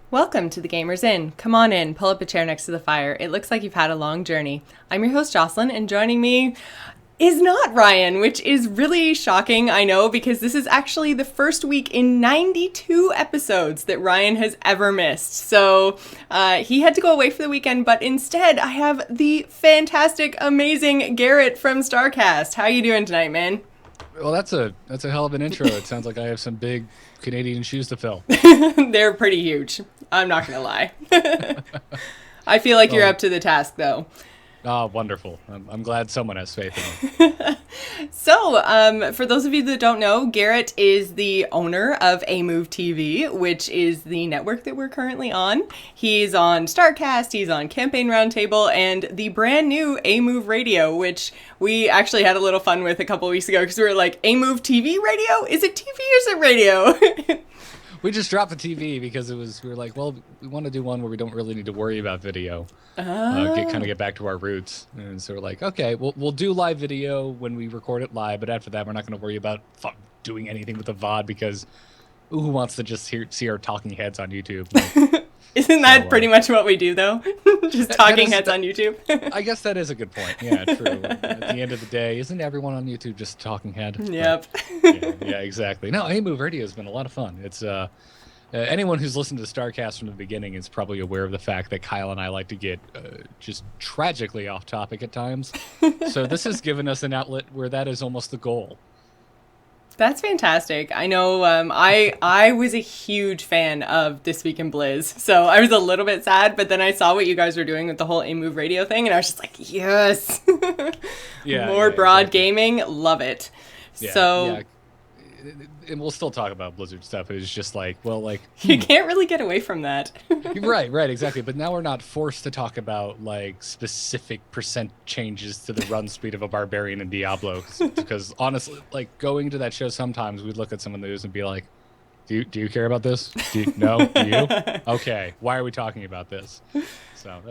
Welcome to the Gamers Inn. Come on in, pull up a chair next to the fire. It looks like you've had a long journey. I'm your host, Jocelyn, and joining me is not Ryan, which is really shocking, I know, because this is actually the first week in 92 episodes that Ryan has ever missed. So he had to go away for the weekend, but instead I have the fantastic, amazing Garrett from StarCast. How you doing tonight, man? Well, that's a hell of an intro. It sounds like I have some big Canadian shoes to fill. They're pretty huge. I'm not going to lie. I feel like you're up to the task, though. Oh, wonderful. I'm glad someone has faith in me. So, for those of you that don't know, Garrett is the owner of A Move TV, which is the network that we're currently on. He's on StarCast, he's on Campaign Roundtable, and the brand new A Move Radio, which we actually had a little fun with a couple weeks ago because we were like, A Move TV radio? Is it TV or is it radio? We just dropped the TV because we were like, well, we want to do one where we don't really need to worry about video. Get back to our roots. And so we're like, okay, we'll do live video when we record it live, but after that, we're not going to worry about doing anything with the VOD because who wants to just see our talking heads on YouTube? Isn't that pretty much what we do, though? Just talking heads on YouTube? I guess that is a good point. Yeah, true. At the end of the day, isn't everyone on YouTube just a talking head? Yep. Yeah, exactly. No, A-Move Radio has been a lot of fun. It's anyone who's listened to StarCast from the beginning is probably aware of the fact that Kyle and I like to get just tragically off topic at times. So this has given us an outlet where that is almost the goal. That's fantastic. I know I was a huge fan of This Week in Blizz, so I was a little bit sad, but then I saw what you guys were doing with the whole A-Move radio thing, and I was just like, yes! More broad exactly. Gaming, love it. Yeah. And we'll still talk about Blizzard stuff. It's just like, you can't really get away from that. Right, exactly. But now we're not forced to talk about like specific percent changes to the run speed of a barbarian in Diablo, because honestly, like going to that show, sometimes we'd look at some of the news and be like, do you care about this? No, do you? Okay, why are we talking about this? So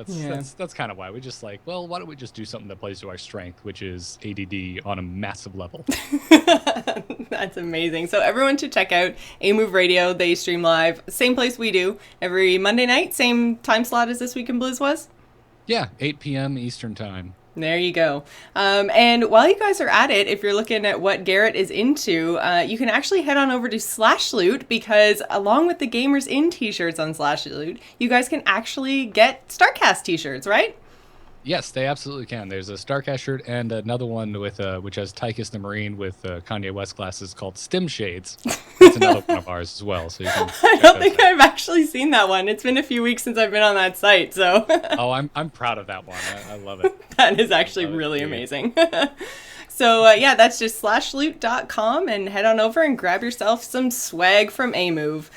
that's kind of why we just like, well, why don't we just do something that plays to our strength, which is ADD on a massive level. That's amazing. So everyone should check out A Move Radio. They stream live, same place we do, every Monday night, same time slot as This Week in Blizz was? Yeah, 8 p.m. Eastern time. There you go. And while you guys are at it, if you're looking at what Garrett is into, you can actually head on over to Slashloot, because along with the Gamers In t-shirts on Slashloot, you guys can actually get StarCast t-shirts, right? Yes, they absolutely can. There's a StarCast shirt and another one with which has Tychus the Marine with Kanye West glasses called Stim Shades. That's another one of ours as well. So you can I don't think I've actually seen that one. It's been a few weeks since I've been on that site, so. Oh, I'm proud of that one. I love it. That is actually really amazing. So, that's just slashloot.com, and head on over and grab yourself some swag from A-Move.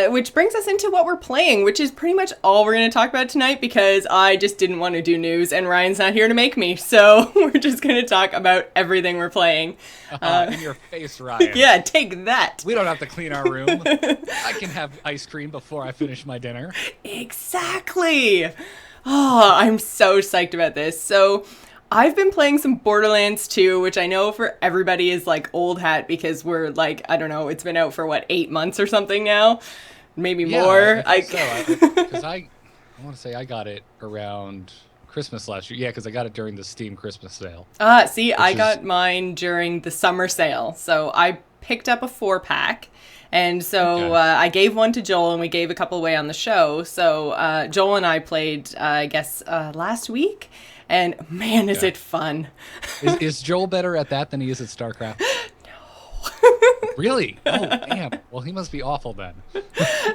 Which brings us into what we're playing, which is pretty much all we're going to talk about tonight, because I just didn't want to do news, and Ryan's not here to make me. So we're just going to talk about everything we're playing. In your face, Ryan. Yeah, take that. We don't have to clean our room. I can have ice cream before I finish my dinner. Exactly. Oh, I'm so psyched about this. So I've been playing some Borderlands 2, which I know for everybody is like old hat, because we're like, I don't know, it's been out for 8 months or something now? Maybe more. Because I want to say I got it around Christmas last year. Yeah, because I got it during the Steam Christmas sale. I got mine during the summer sale. So I picked up a 4-pack. And so I gave one to Joel, and we gave a couple away on the show. So Joel and I played, last week. And man, is it fun. Is Joel better at that than he is at StarCraft? No. Really? Oh, damn. Well, he must be awful then.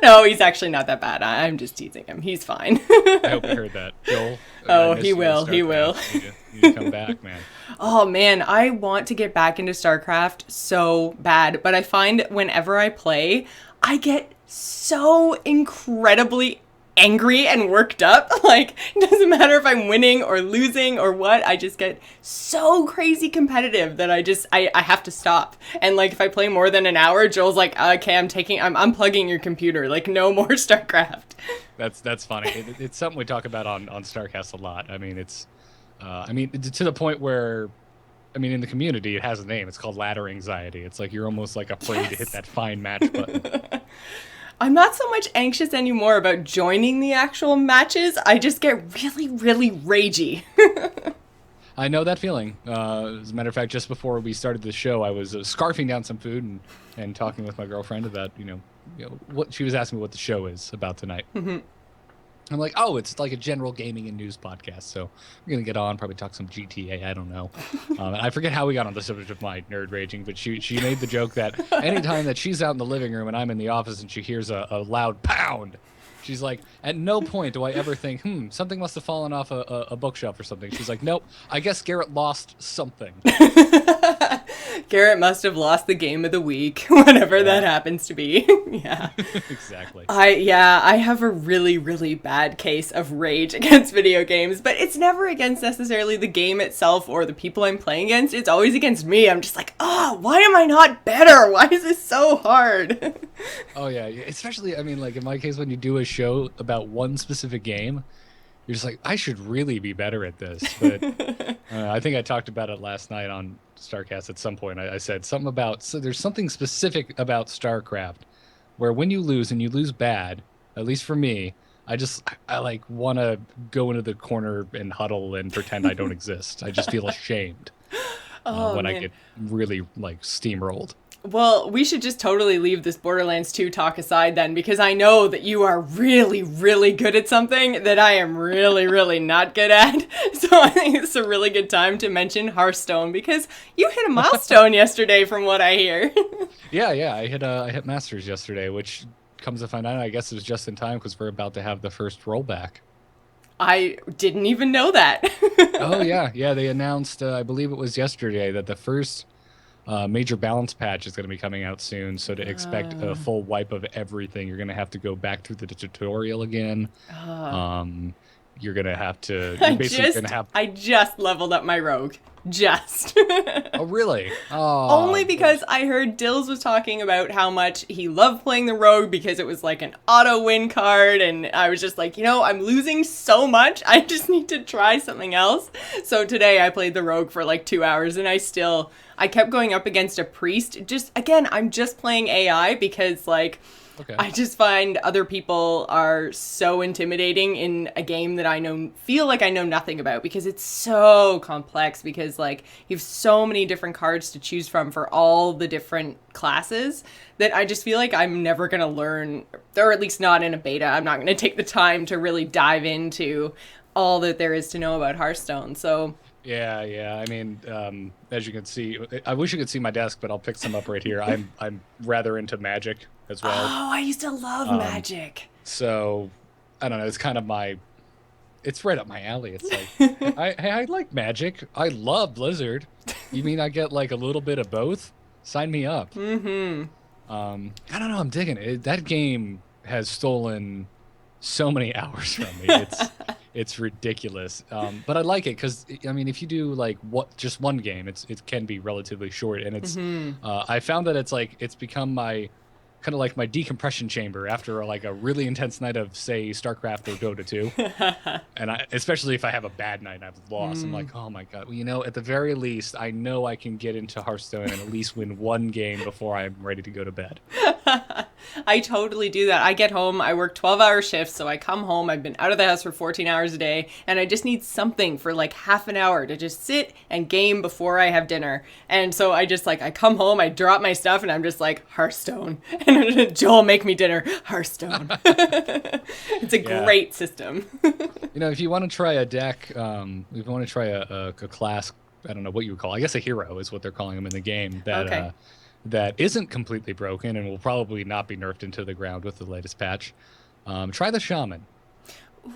No, he's actually not that bad. I'm just teasing him. He's fine. I hope you heard that. Joel? Oh, he will. He will. You need to come back, man. Oh, man, I want to get back into StarCraft so bad. But I find whenever I play, I get so incredibly angry and worked up. Like, it doesn't matter if I'm winning or losing or what. I just get so crazy competitive that I have to stop. And like, if I play more than an hour, Joel's like, okay, I'm unplugging your computer. Like, no more StarCraft. That's funny. It's something we talk about on StarCast a lot. I mean, it's to the point where, in the community, it has a name. It's called ladder anxiety. It's like you're almost like afraid to hit that find match button. I'm not so much anxious anymore about joining the actual matches. I just get really, really ragey. I know that feeling. As a matter of fact, just before we started the show, I was scarfing down some food and talking with my girlfriend about, what she was asking me what the show is about tonight. Mm-hmm. I'm like, oh, it's like a general gaming and news podcast. So we're going to get on, probably talk some GTA. I don't know. And I forget how we got on the subject of my nerd raging, but she made the joke that anytime that she's out in the living room and I'm in the office and she hears a loud pound, she's like, at no point do I ever think, something must have fallen off a bookshelf or something. She's like, nope, I guess Garrett lost something. Garrett must have lost the game of the week, whatever that happens to be. Yeah. Exactly. I have a really, really bad case of rage against video games, but it's never against necessarily the game itself or the people I'm playing against. It's always against me. I'm just like, why am I not better? Why is this so hard? Oh, yeah. Especially, I mean, like in my case, when you do a show about one specific game, you're just like, I should really be better at this. But I think I talked about it last night on StarCast at some point. I said something about, so there's something specific about StarCraft where when you lose and you lose bad, at least for me, I like want to go into the corner and huddle and pretend I don't exist. I just feel ashamed when I get really like steamrolled. Well, we should just totally leave this Borderlands 2 talk aside then, because I know that you are really, really good at something that I am really, really not good at. So I think it's a really good time to mention Hearthstone, because you hit a milestone yesterday from what I hear. Yeah, I hit Masters yesterday, which comes to find out, I guess it was just in time because we're about to have the first rollback. I didn't even know that. Oh, yeah, they announced, I believe it was yesterday, that the first major balance patch is going to be coming out soon, so to expect a full wipe of everything, you're going to have to go back through the tutorial again. You're going to have to... I just leveled up my rogue. Just. Oh, really? Only because I heard Dills was talking about how much he loved playing the rogue because it was like an auto win card, and I was just like, I'm losing so much, I just need to try something else. So today I played the rogue for like 2 hours, and I kept going up against a priest. I'm just playing AI because I just find other people are so intimidating in a game that I feel like I know nothing about, because it's so complex, because you have so many different cards to choose from for all the different classes that I just feel like I'm never going to learn, or at least not in a beta. I'm not going to take the time to really dive into all that there is to know about Hearthstone. So yeah. I mean, as you can see, I wish you could see my desk, but I'll pick some up right here. I'm rather into Magic as well. Oh, I used to love Magic. So, I don't know. It's kind of it's right up my alley. It's like, I like Magic. I love Blizzard. You mean I get like a little bit of both? Sign me up. Mm-hmm. I don't know. I'm digging it. That game has stolen so many hours from me. It's ridiculous. But I like it because, I mean, if you do just one game, it can be relatively short, and it's I found that it's become my kind of like my decompression chamber after a really intense night of, say, StarCraft or Dota 2. And especially if I have a bad night and I've lost, I'm like, oh my god. Well, at the very least, I know I can get into Hearthstone and at least win one game before I'm ready to go to bed. I totally do that. I get home, I work 12-hour shifts, so I come home, I've been out of the house for 14 hours a day, and I just need something for half an hour to just sit and game before I have dinner. And so I just I come home, I drop my stuff, and I'm just like, Hearthstone. And Joel, make me dinner. Hearthstone. It's a great system. If you want to try a deck, if you want to try a class, I don't know what you would call it. I guess a hero is what they're calling them in the game, that isn't completely broken and will probably not be nerfed into the ground with the latest patch. Try the Shaman.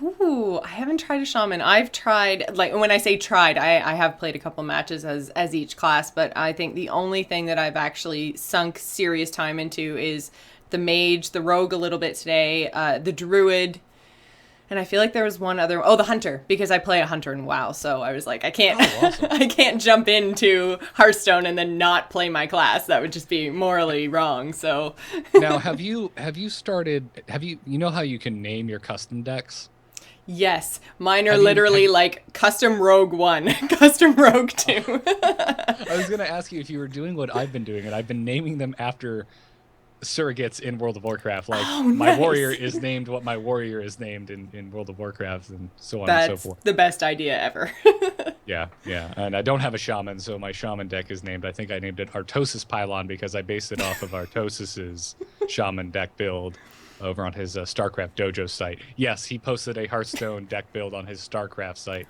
Ooh, I haven't tried a Shaman. I've tried, when I say tried, I have played a couple matches as each class, but I think the only thing that I've actually sunk serious time into is the Mage, the Rogue a little bit today, the Druid, and I feel like there was one other, the Hunter, because I play a Hunter in WoW, so I was like, I can't, awesome. I can't jump into Hearthstone and then not play my class. That would just be morally wrong, so. Now, have you started, you know how you can name your custom decks? Yes, mine are literally custom Rogue 1, custom Rogue 2. I was going to ask you if you were doing what I've been doing, and I've been naming them after surrogates in World of Warcraft. Like Oh, my nice. warrior is named what my warrior is named in World of Warcraft, and so on and so That's forth. the best idea ever. Yeah, yeah. And I don't have a shaman, so my shaman deck is named. I think I named it Artosis Pylon because I based it off of Artosis's shaman deck build over on his StarCraft Dojo site. Yes, he posted a Hearthstone deck build on his StarCraft site.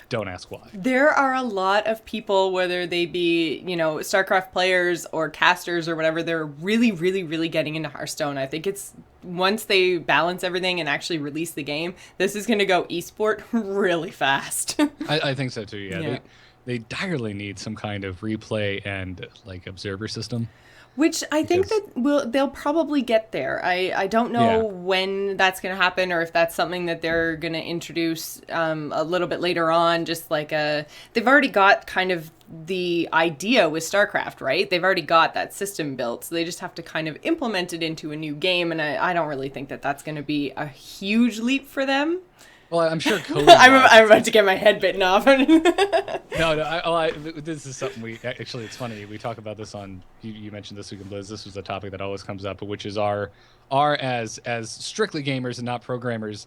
Don't ask why. There are a lot of people, whether they be, StarCraft players or casters or whatever, they're really, really, really getting into Hearthstone. I think it's once they balance everything and actually release the game, this is going to go esport really fast. I think so too. Yeah, Yeah. they direly need some kind of replay and like observer system. Which I think Because that they'll probably get there. I don't know yeah, when that's going to happen or if that's something that they're going to introduce a little bit later on. Just like they've already got kind of the idea with StarCraft, right? They've already got that system built, so they just have to kind of implement it into a new game. And I don't really think that that's going to be a huge leap for them. well, I'm sure code. I'm about to get my head bitten off. No, this is something we actually. It's funny we talk about this on. You mentioned this week in Blizz. This was a topic that always comes up, which is our as strictly gamers and not programmers.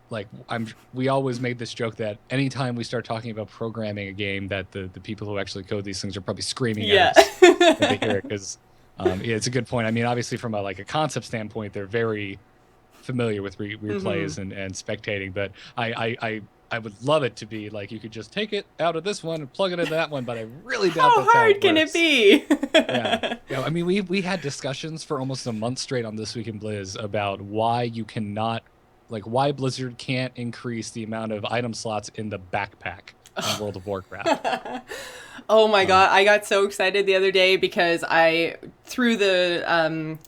Like we always made this joke that anytime we start talking about programming a game, that the people who actually code these things are probably screaming Yeah. at us when they hear it because yeah, it's a good point. I mean, obviously from a concept standpoint, they're very familiar with replays and spectating, but I would love it to be like you could just take it out of this one and plug it into that one, but I really doubt How that's how hard it can works. it be? Yeah. I mean, we had discussions for almost a month straight on This Week in Blizz about why you cannot, why Blizzard can't increase the amount of item slots in the backpack in World of Warcraft. Oh my God. I got so excited the other day because I threw the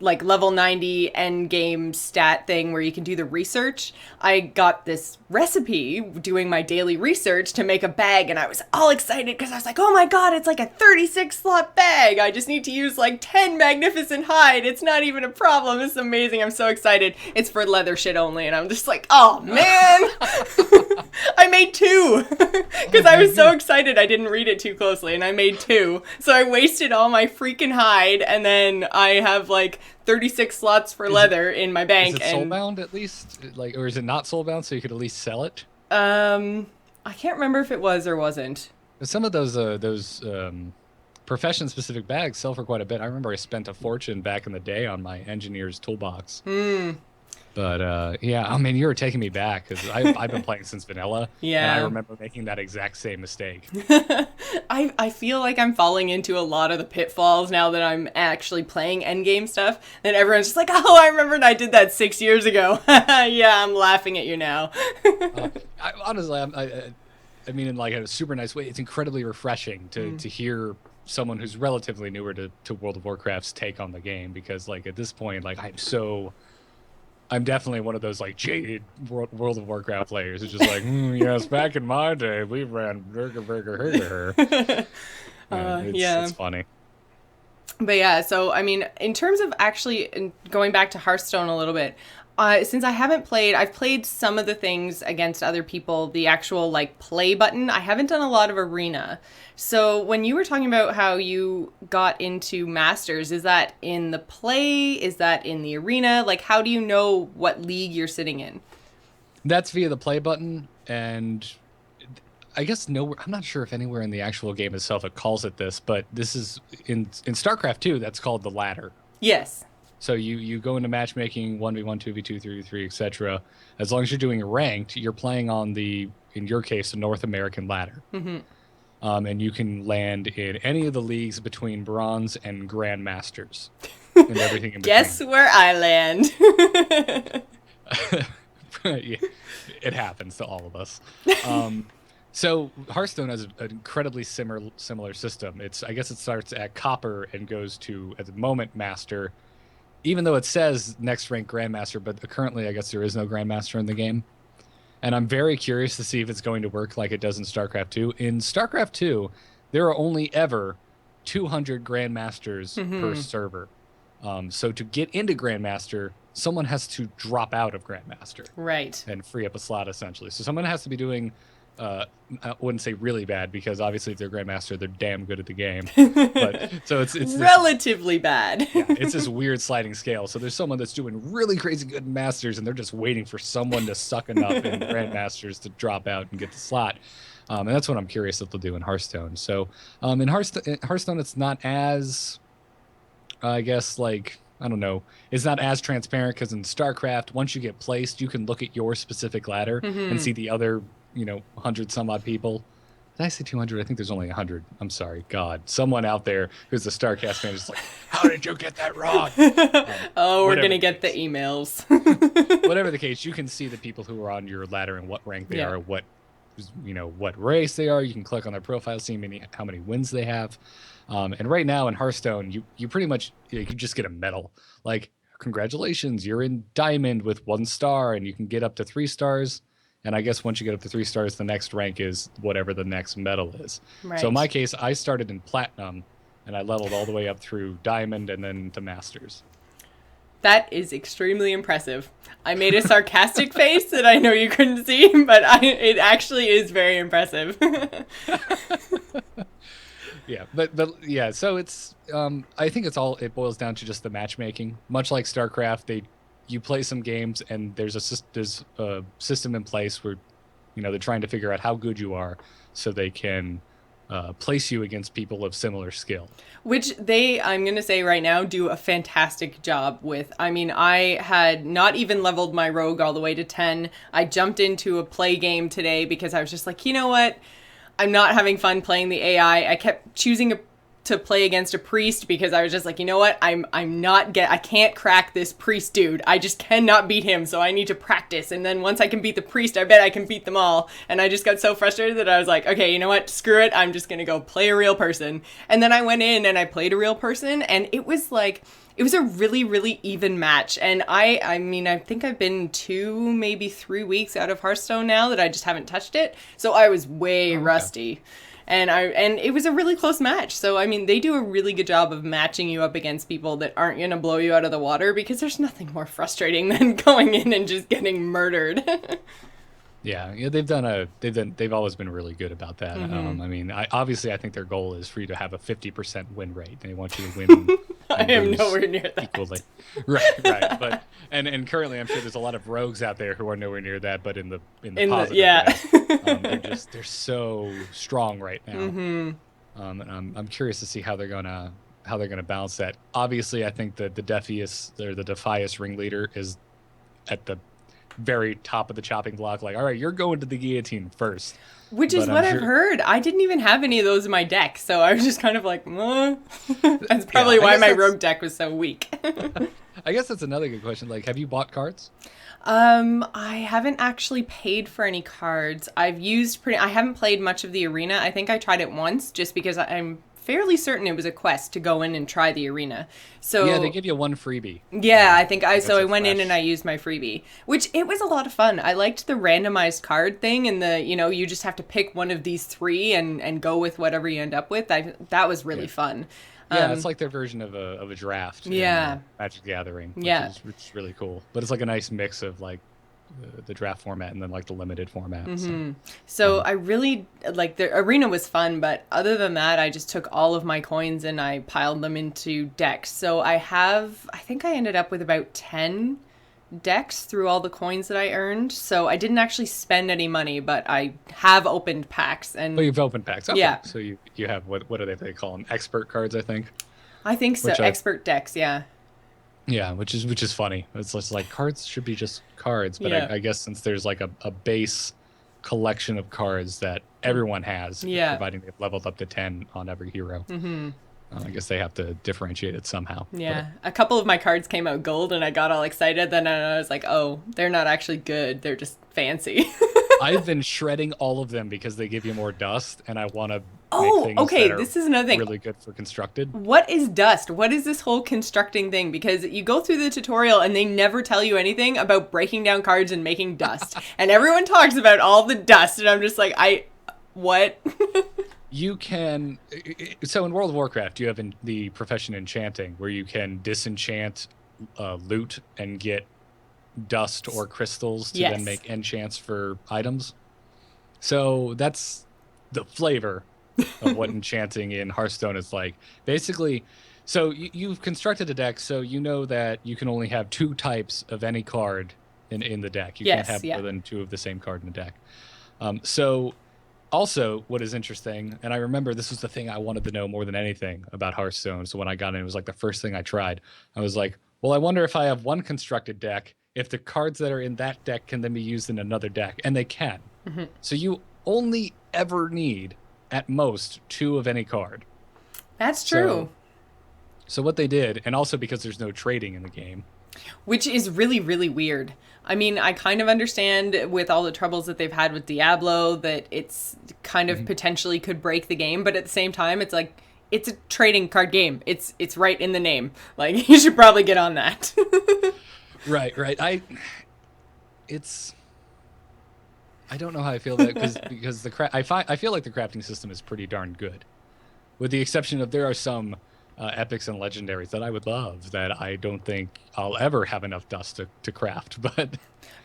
level 90 end game stat thing where you can do the research. I got this recipe doing my daily research to make a bag, and I was all excited because I was like, oh my God, it's like a 36 slot bag. I just need to use 10 magnificent hide. It's not even a problem. It's amazing. I'm so excited. It's for leather shit only, and I'm just like, oh man. I made two because I was so excited. I didn't read it too closely, and I made two. So I wasted all my freaking hide, and then I have 36 slots for leather in my bank. Is it soulbound at least? Or is it not soulbound so you could at least sell it? I can't remember if it was or wasn't. Some of those profession specific bags sell for quite a bit. I remember I spent a fortune back in the day on my engineer's toolbox. But yeah, I mean, you were taking me back because I've been playing since vanilla. Yeah. And I remember making that exact same mistake. I feel like I'm falling into a lot of the pitfalls now that I'm actually playing endgame stuff. And everyone's just like, oh, I remembered I did that 6 years ago. Yeah, I'm laughing at you now. Honestly, I mean, in a super nice way, it's incredibly refreshing to hear someone who's relatively newer to World of Warcraft's take on the game because at this point, I'm definitely one of those jaded World of Warcraft players. It's just yes, back in my day, we ran burger. It's funny. But yeah, so I mean, in terms of actually going back to Hearthstone a little bit, since I haven't played, I've played some of the things against other people, the actual play button. I haven't done a lot of arena. So when you were talking about how you got into Masters, is that in the play? Is that in the arena? How do you know what league you're sitting in? That's via the play button, and I guess nowhere. I'm not sure if anywhere in the actual game itself it calls it this, but this is in StarCraft 2. That's called the ladder. Yes. So you go into matchmaking 1v1, 2v2, 3v3, etc. As long as you're doing ranked, you're playing on in your case, the North American ladder. Mm-hmm. And you can land in any of the leagues between bronze and grandmasters and everything in between. Guess where I land? Yeah, it happens to all of us. So Hearthstone has an incredibly similar system. I guess it starts at Copper and goes to, at the moment, Master, even though it says next rank Grandmaster, but currently I guess there is no Grandmaster in the game. And I'm very curious to see if it's going to work like it does in StarCraft 2. In StarCraft 2, there are only ever 200 Grandmasters per server. So to get into Grandmaster, someone has to drop out of Grandmaster. Right. And free up a slot, essentially. So someone has to be doing I wouldn't say really bad, because obviously if they're grandmaster, they're damn good at the game. But so it's this, Relatively bad. yeah, it's this weird sliding scale. So there's someone that's doing really crazy good in masters, and they're just waiting for someone to suck enough in grandmasters to drop out and get the slot. And that's what I'm curious that they'll do in Hearthstone. So in Hearthstone, it's not as, I guess, like, I don't know, it's not as transparent, because in StarCraft, once you get placed, you can look at your specific ladder and see the other, 100 some odd people. Did I say 200? I think there's only 100. I'm sorry. God, someone out there who's a StarCast fan is like, how did you get that wrong? Oh, we're going to get the emails. Whatever the case, you can see the people who are on your ladder and what rank they are, what race they are. You can click on their profile, see how many wins they have. And right now in Hearthstone, you pretty much, you just get a medal. Like, congratulations, you're in Diamond with 1 star, and you can get up to 3 stars. And I guess once you get up to 3 stars, the next rank is whatever the next medal is. Right. So in my case, I started in Platinum, and I leveled all the way up through Diamond and then to Masters. That is extremely impressive. I made a sarcastic face that I know you couldn't see, but it actually is very impressive. Yeah, but yeah, so it's I think it boils down to just the matchmaking. Much like StarCraft, you play some games, and there's a system in place where they're trying to figure out how good you are, so they can place you against people of similar skill. Which I'm going to say right now, do a fantastic job with. I mean, I had not even leveled my rogue all the way to 10. I jumped into a play game today because I was just like, you know what? I'm not having fun playing the AI. I kept choosing to play against a priest because I was just like, you know what? I can't crack this priest dude. I just cannot beat him, so I need to practice. And then once I can beat the priest, I bet I can beat them all. And I just got so frustrated that I was like, okay, you know what? Screw it. I'm just going to go play a real person. And then I went in and I played a real person, and it was a really, really even match. And I mean, I think I've been 2, maybe 3 weeks out of Hearthstone now that I just haven't touched it. So I was way rusty. And it was a really close match. So, I mean, they do a really good job of matching you up against people that aren't going to blow you out of the water, because there's nothing more frustrating than going in and just getting murdered. Yeah, they've always been really good about that. I mean, obviously I think their goal is for you to have a 50% win rate. They want you to win. I am nowhere near that. Equally. Right. But and currently I'm sure there's a lot of rogues out there who are nowhere near that, but in the positive way. They're so strong right now. And I'm curious to see how they're gonna balance that. Obviously, I think that the Defias ringleader is at the very top of the chopping block, like, all right, you're going to the guillotine first. Which is what I've heard. I didn't even have any of those in my deck, so I was just kind of like, that's probably why my rogue deck was so weak. I guess that's another good question. Like, have you bought cards? I haven't actually paid for any cards. I haven't played much of the arena. I think I tried it once just because I'm fairly certain it was a quest to go in and try the arena. So yeah, they give you one freebie. Yeah, I think I went in and I used my freebie, which it was a lot of fun. I liked the randomized card thing, and you just have to pick one of these 3 and go with whatever you end up with. That was really fun. Yeah, it's like their version of a draft. Yeah, Magic the Gathering. Which is really cool. But it's like a nice mix of like the draft format and then like the limited format. So I really the arena was fun, but other than that, I just took all of my coins and I piled them into decks. So I think I ended up with about 10 decks through all the coins that I earned. So I didn't actually spend any money, but I have opened packs. And you've opened packs. Okay. Yeah. So you have what do they call them? Expert cards, I think. I think so. Expert decks. Yeah. Yeah, which is funny. It's just like cards should be just cards, but I guess since there's like a base collection of cards that everyone has, providing they've leveled up to 10 on every hero, I guess they have to differentiate it somehow. Yeah, a couple of my cards came out gold, and I got all excited. Then I was like, oh, they're not actually good. They're just fancy. I've been shredding all of them because they give you more dust, and I want to make things that are this is another thing. Really good for constructed. What is dust? What is this whole constructing thing? Because you go through the tutorial and they never tell you anything about breaking down cards and making dust. And everyone talks about all the dust, and I'm just like, what? You can... So in World of Warcraft, you have the profession enchanting, where you can disenchant loot and get dust or crystals to then make enchants for items. So that's the flavor of what enchanting in Hearthstone is like. Basically, so you've constructed a deck, so you know that you can only have two types of any card in the deck. You can't Yes, have yeah. more than two of the same card in the deck. So also, what is interesting, and I remember this was the thing I wanted to know more than anything about Hearthstone. So when I got in, it was like the first thing I tried. I was like, well, I wonder if I have one constructed deck, if the cards that are in that deck can then be used in another deck. And they can. Hmm. So you only ever need, at most, two of any card. That's So, true. so what they did, and also because there's no trading in the game. Which is really, really weird. I mean, I kind of understand with all the troubles that they've had with Diablo that it's kind of Mhm. potentially could break the game, but at the same time, it's like it's a trading card game. It's right in the name. Like you should probably get on that. Right, right. It's I don't know how I feel that because I feel like the crafting system is pretty darn good, with the exception of there are some epics and legendaries that I would love that I don't think I'll ever have enough dust to craft. But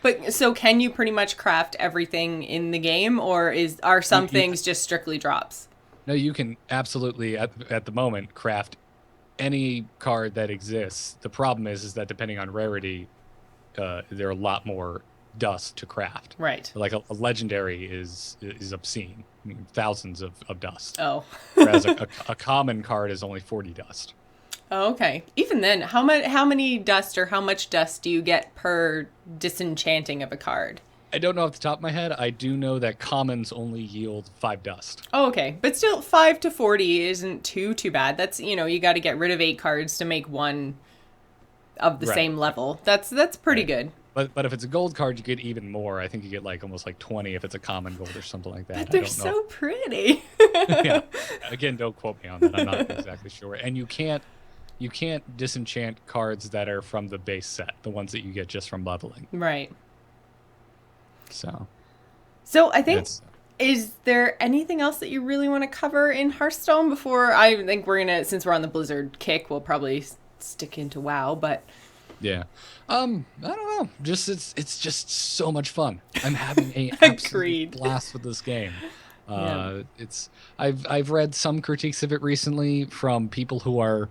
But so can you pretty much craft everything in the game, or is are you some you things just strictly drops? no, you can absolutely at the moment craft any card that exists. The problem is that depending on rarity, there are a lot more dust to craft. Right. Like a legendary is obscene, I mean, thousands of dust. Oh. Whereas a common card is only 40 dust. Oh, okay. Even then, how many dust or how much dust do you get per disenchanting of a card? I don't know off the top of my head. I do know that commons only yield 5 dust. Oh, okay. But still 5 to 40 isn't too bad. That's, you got to get rid of 8 cards to make one of the Right. same level. That's pretty Right. good. But if it's a gold card, you get even more. I think you get like almost like 20 if it's a common gold or something like But that. I they're don't know. so pretty. Yeah. Again, don't quote me on that. I'm not exactly sure. And you can't disenchant cards that are from the base set, the ones that you get just from leveling. Right. So So I think, that's is there anything else that you really want to cover in Hearthstone before I think we're gonna, since we're on the Blizzard kick, we'll probably stick into WoW, but yeah. I don't know. Just it's just so much fun. I'm having a agreed. absolute blast with this game. Yeah. It's I've read some critiques of it recently from people who are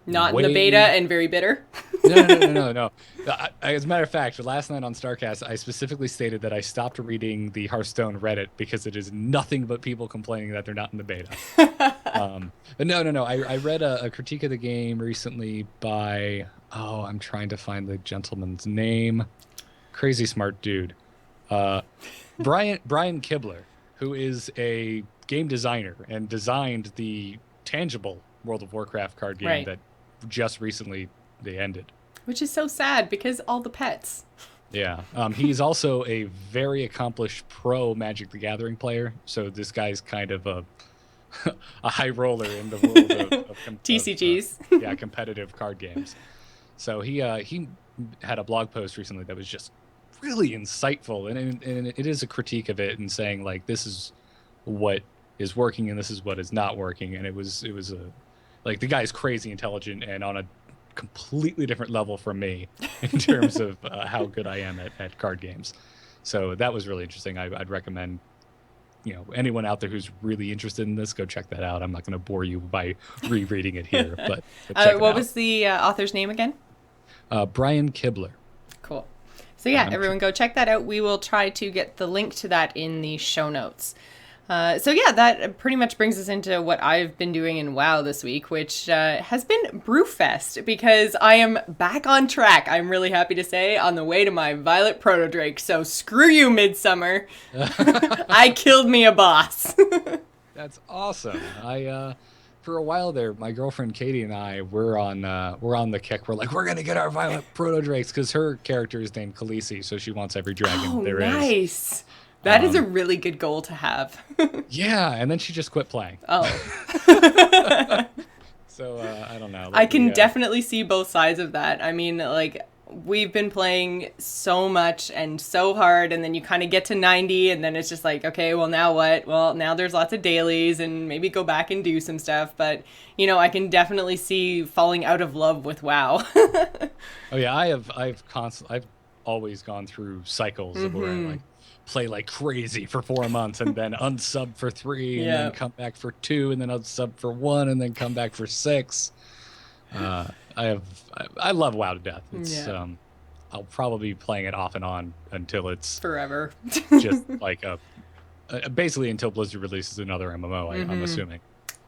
Not in the beta way and very bitter. no. As a matter of fact, last night on StarCast, I specifically stated that I stopped reading the Hearthstone Reddit because it is nothing but people complaining that they're not in the beta. But no. I read a critique of the game recently by, I'm trying to find the gentleman's name. Crazy smart dude. Uh, Brian Kibler, who is a game designer and designed the tangible World of Warcraft card game Right. that just recently they ended. Which is so sad because all the pets. Yeah. He's also a very accomplished pro Magic the Gathering player. So this guy's kind of a a high roller in the world TCGs. yeah, competitive card games. So he had a blog post recently that was just really insightful, and it is a critique of it and saying like this is what is working and this is what is not working. And it was a like the guy's crazy intelligent and on a completely different level from me in terms of how good I am at card games. So that was really interesting. I'd recommend anyone out there who's really interested in this, go check that out. I'm not going to bore you by rereading it here, but check it What out. was the author's name again? Brian Kibler. Cool. So yeah, I'm everyone go check that out. We will try to get the link to that in the show notes. So yeah, that pretty much brings us into what I've been doing in WoW this week, which has been Brewfest, because I am back on track, I'm really happy to say, on the way to my Violet Protodrake. So screw you, Midsummer. I killed me a boss. That's awesome. I for a while there, my girlfriend Katie and I were on the kick. We're like, we're gonna get our Violet Proto Drakes because her character is named Khaleesi, so she wants every dragon Oh, there is. nice. That is a really good goal to have. Yeah, and then she just quit playing. Oh. So I don't know. I can We, definitely see both sides of that. I mean, like, we've been playing so much and so hard, and then you kind of get to 90, and then it's just like, okay, well, now what? Well, now there's lots of dailies, and maybe go back and do some stuff. But, I can definitely see falling out of love with WoW. Oh yeah, I've always gone through cycles of where I'm like, play like crazy for 4 months and then unsub for 3 and then come back for 2 and then unsub for 1 and then come back for 6. I love WoW to death. It's I'll probably be playing it off and on until it's forever. Just like basically until Blizzard releases another MMO. I'm assuming.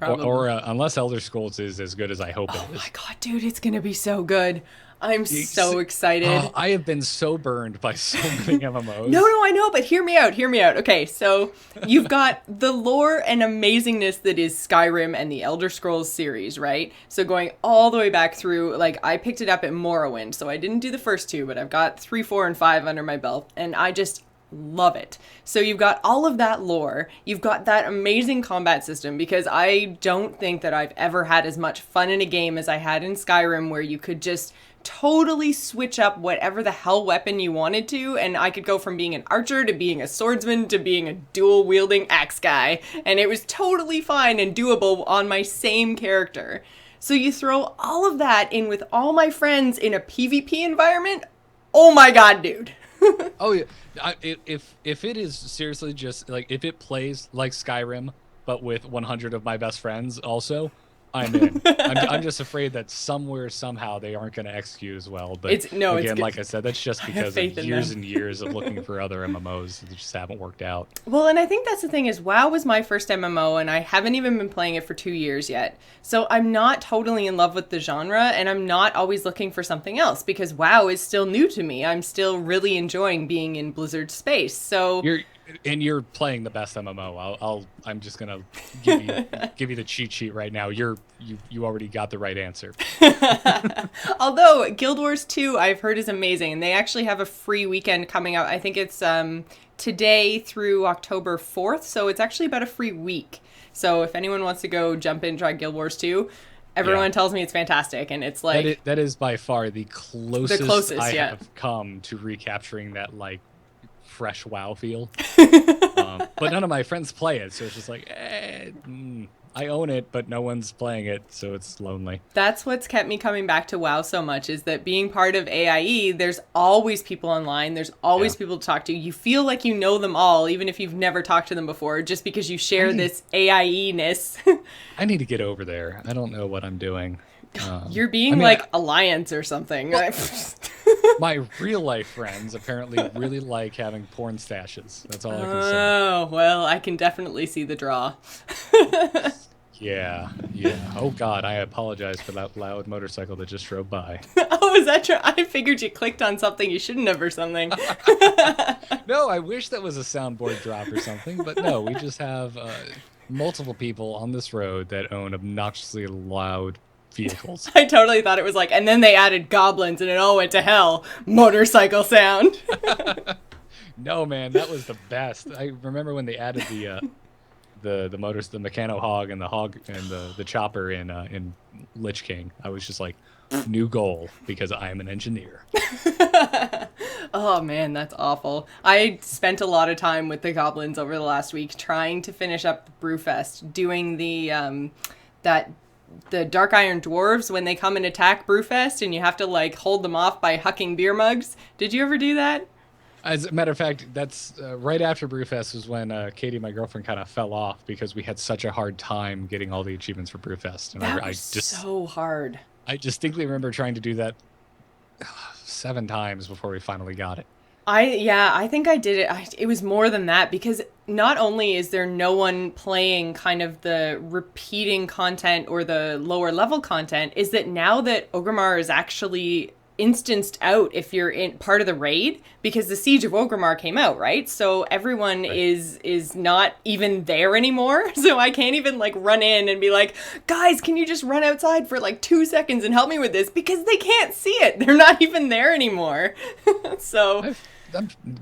Or unless Elder Scrolls is as good as I hope it is. Oh my god, dude, it's gonna be so good. I'm so excited. I have been so burned by so many MMOs. No, I know, but hear me out. Okay, so you've got the lore and amazingness that is Skyrim and the Elder Scrolls series, right? So going all the way back through, like, I picked it up at Morrowind, so I didn't do the first 2, but I've got 3, 4, and 5 under my belt, and I just love it. So you've got all of that lore, you've got that amazing combat system, because I don't think that I've ever had as much fun in a game as I had in Skyrim, where you could just totally switch up whatever the hell weapon you wanted to, and I could go from being an archer to being a swordsman to being a dual wielding axe guy, and it was totally fine and doable on my same character. So you throw all of that in with all my friends in a PvP environment. Oh my god, dude. Oh yeah, if it is seriously just like, if it plays like Skyrim but with 100 of my best friends also, I'm in. I'm just afraid that somewhere, somehow, they aren't going to execute as well. But again, like I said, that's just because of years and years of looking for other MMOs that just haven't worked out. Well, and I think that's the thing is, WoW was my first MMO, and I haven't even been playing it for 2 years yet. So I'm not totally in love with the genre, and I'm not always looking for something else, because WoW is still new to me. I'm still really enjoying being in Blizzard space. So you're playing the best MMO. I'm just gonna give you the cheat sheet right now. You already got the right answer. Although Guild Wars 2 I've heard is amazing, and they actually have a free weekend coming out. I think it's today through October 4th, so it's actually about a free week. So if anyone wants to go jump in and try Guild Wars 2, everyone tells me it's fantastic, and it's like that is by far the closest I have come to recapturing that like fresh WoW feel. But none of my friends play it, so it's just like, I own it, but no one's playing it, so it's lonely. That's what's kept me coming back to WoW so much, is that being part of AIE, there's always people online, there's always people to talk to. You feel like you know them all, even if you've never talked to them before, just because you share this AIE-ness. I need to get over there. I don't know what I'm doing. You're being like Alliance or something. Well, my real life friends apparently really like having porn stashes. That's all I can say. Oh, well, I can definitely see the draw. Yeah. Oh God, I apologize for that loud motorcycle that just drove by. Oh, is that true? I figured you clicked on something you shouldn't have or something. No, I wish that was a soundboard drop or something, but no, we just have multiple people on this road that own obnoxiously loud vehicles. I totally thought it was like, and then they added goblins and it all went to hell. Motorcycle sound. No, man, that was the best. I remember when they added the motors, the Mechano Hog and the hog and the chopper in Lich King. I was just like, new goal, because I am an engineer. Oh man, that's awful. I spent a lot of time with the goblins over the last week trying to finish up Brewfest, doing the Dark Iron Dwarves when they come and attack Brewfest, and you have to like hold them off by hucking beer mugs. Did you ever do that? As a matter of fact, that's right after Brewfest was when Katie, my girlfriend, kind of fell off because we had such a hard time getting all the achievements for Brewfest. And that was so hard. I distinctly remember trying to do that 7 times before we finally got it. I think I did it. It was more than that, because not only is there no one playing kind of the repeating content or the lower level content, is that now that Orgrimmar is actually instanced out if you're in part of the raid, because the Siege of Orgrimmar came out, right? So everyone is not even there anymore. So I can't even like run in and be like, guys, can you just run outside for like 2 seconds and help me with this? Because they can't see it. They're not even there anymore. So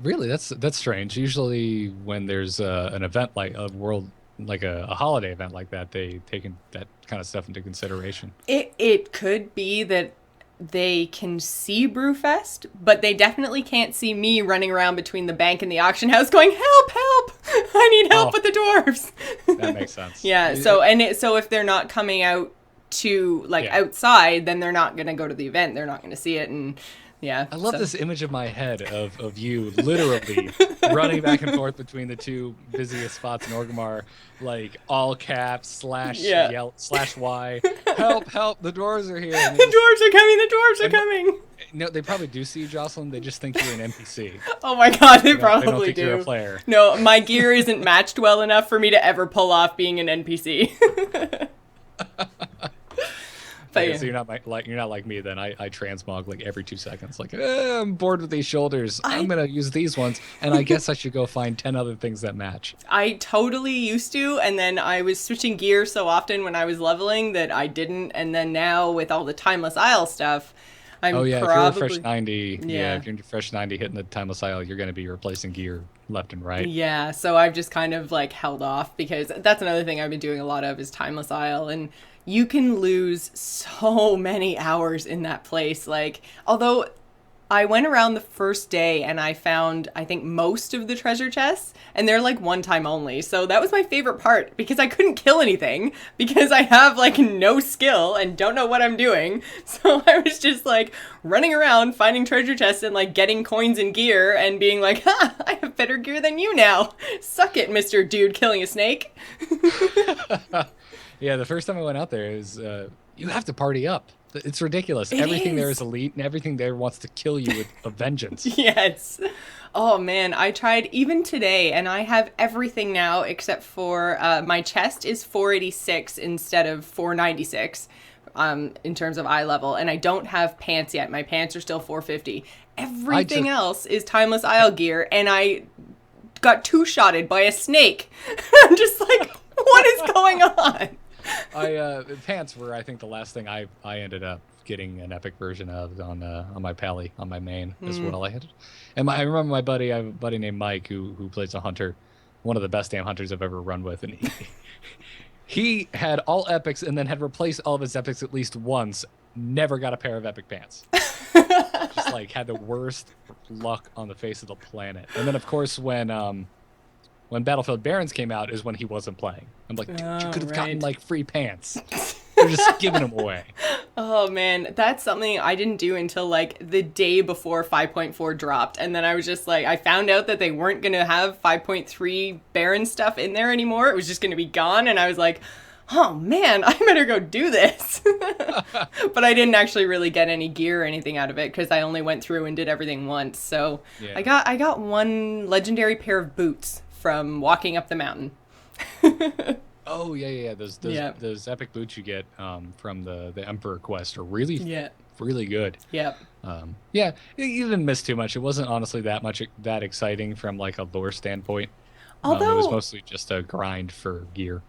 really, that's strange. Usually when there's an event like a world, like a holiday event like that, they take that kind of stuff into consideration. It could be that they can see Brewfest, but they definitely can't see me running around between the bank and the auction house going, help, I need help with the dwarves. That makes sense. Yeah, so if they're not coming out to outside, then they're not going to go to the event, they're not going to see it, and Yeah. I love so. this image of my head of you literally running back and forth between the two busiest spots in Orgrimmar, like all caps slash Yeah. yell slash Y, help, help, the dwarves are here. And The dwarves are coming. The dwarves are and coming. no, they probably do see you, Jocelyn. They just think you're an NPC. Oh my god, they They don't probably think you're a do. player. No, my gear isn't matched well enough for me to ever pull off being an NPC. But yeah. So you're not like me then. I transmog like every 2 seconds. Like I'm bored with these shoulders. I'm gonna use these ones, and I guess I should go find 10 other things that match. I totally used to, and then I was switching gear so often when I was leveling that I didn't, and then now with all the Timeless Isle stuff, I'm If you're a fresh 90, Yeah. if you're fresh 90 hitting the Timeless Isle, you're gonna be replacing gear left and right. Yeah, so I've just kind of like held off because that's another thing I've been doing a lot of is Timeless Isle, and you can lose so many hours in that place. Like, although I went around the first day and I found, I think, most of the treasure chests, and they're like one time only. So that was my favorite part because I couldn't kill anything because I have like no skill and don't know what I'm doing. So I was just like running around finding treasure chests and like getting coins and gear and being like, ha, I have better gear than you now. Suck it, Mr. Dude killing a snake. Yeah, the first time I went out there, it was you have to party up. It's ridiculous. Everything there is elite, and everything there wants to kill you with a vengeance. Yes. Oh man, I tried even today, and I have everything now except for my chest is 486 instead of 496 in terms of eye level, and I don't have pants yet. My pants are still 450. Everything else is Timeless Isle gear, and I got two-shotted by a snake. I'm just like, what is going on? Pants were, I think, the last thing I ended up getting an epic version of on my pally, on my main as well. I had, and I remember my buddy, I have a buddy named Mike who plays a hunter, one of the best damn hunters I've ever run with, and he had all epics and then had replaced all of his epics at least once. Never got a pair of epic pants. Just like had the worst luck on the face of the planet. And then of course when Battlefield Barons came out is when he wasn't playing. I'm like, dude, you could have gotten like free pants. They're just giving them away. Oh man, that's something I didn't do until like the day before 5.4 dropped. And then I was just like, I found out that they weren't going to have 5.3 Baron stuff in there anymore. It was just going to be gone. And I was like, oh man, I better go do this. But I didn't actually really get any gear or anything out of it because I only went through and did everything once. So yeah. I got one legendary pair of boots from walking up the mountain. Oh yeah. Those epic boots you get from the Emperor quest are really good. Yep. Yeah, you didn't miss too much. It wasn't honestly that exciting from like a lore standpoint. Although it was mostly just a grind for gear.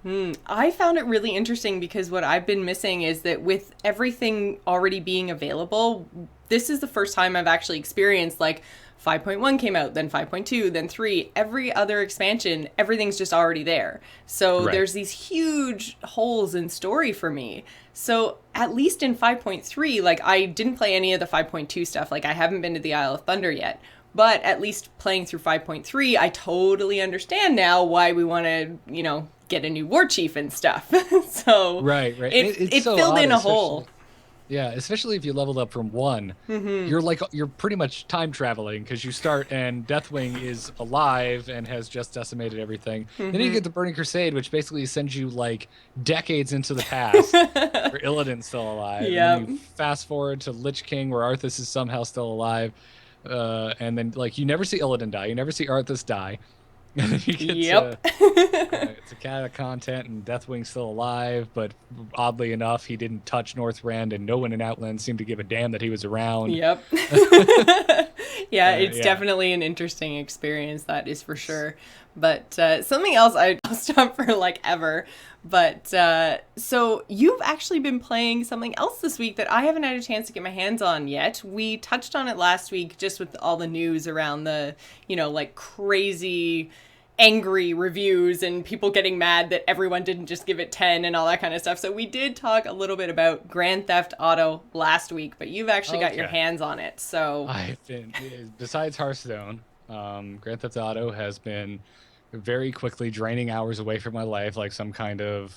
I found it really interesting because what I've been missing is that with everything already being available, this is the first time I've actually experienced like 5.1 came out, then 5.2, then 3. Every other expansion, everything's just already there. So there's these huge holes in story for me. So at least in 5.3, like I didn't play any of the 5.2 stuff. Like I haven't been to the Isle of Thunder yet. But at least playing through 5.3, I totally understand now why we want to, get a new war chief and stuff. So right. It so filled odd, in a hole. Yeah, especially if you leveled up from 1, you're pretty much time traveling because you start and Deathwing is alive and has just decimated everything. Then you get the Burning Crusade, which basically sends you like decades into the past where Illidan's still alive. Yep. And then you fast forward to Lich King where Arthas is somehow still alive. And then like you never see Illidan die, you never see Arthas die. And then you get it's a cat of content and Deathwing's still alive, but oddly enough he didn't touch Northrend and no one in Outland seemed to give a damn that he was around. Yep. It's definitely an interesting experience, that is for sure. But something else I'll stop for like ever. But so you've actually been playing something else this week that I haven't had a chance to get my hands on yet. We touched on it last week just with all the news around the, like crazy angry reviews and people getting mad that everyone didn't just give it 10 and all that kind of stuff. So we did talk a little bit about Grand Theft Auto last week, but you've actually got your hands on it. So I've been, besides Hearthstone, Grand Theft Auto has been very quickly draining hours away from my life like some kind of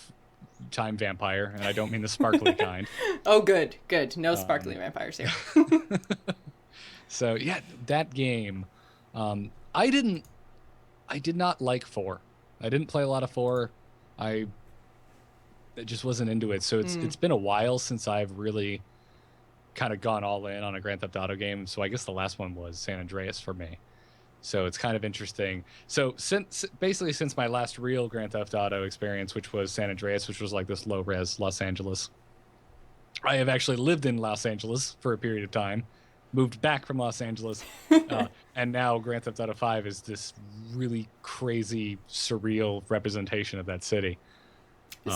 time vampire, and I don't mean the sparkly kind. Oh, good. No sparkly vampires here. So yeah, that game, I did not like 4. I didn't play a lot of 4. I just wasn't into it. So it's been a while since I've really kind of gone all in on a Grand Theft Auto game. So I guess the last one was San Andreas for me. So it's kind of interesting. So since my last real Grand Theft Auto experience, which was San Andreas, which was like this low res Los Angeles, I have actually lived in Los Angeles for a period of time, moved back from Los Angeles, and now Grand Theft Auto 5 is this really crazy, surreal representation of that city.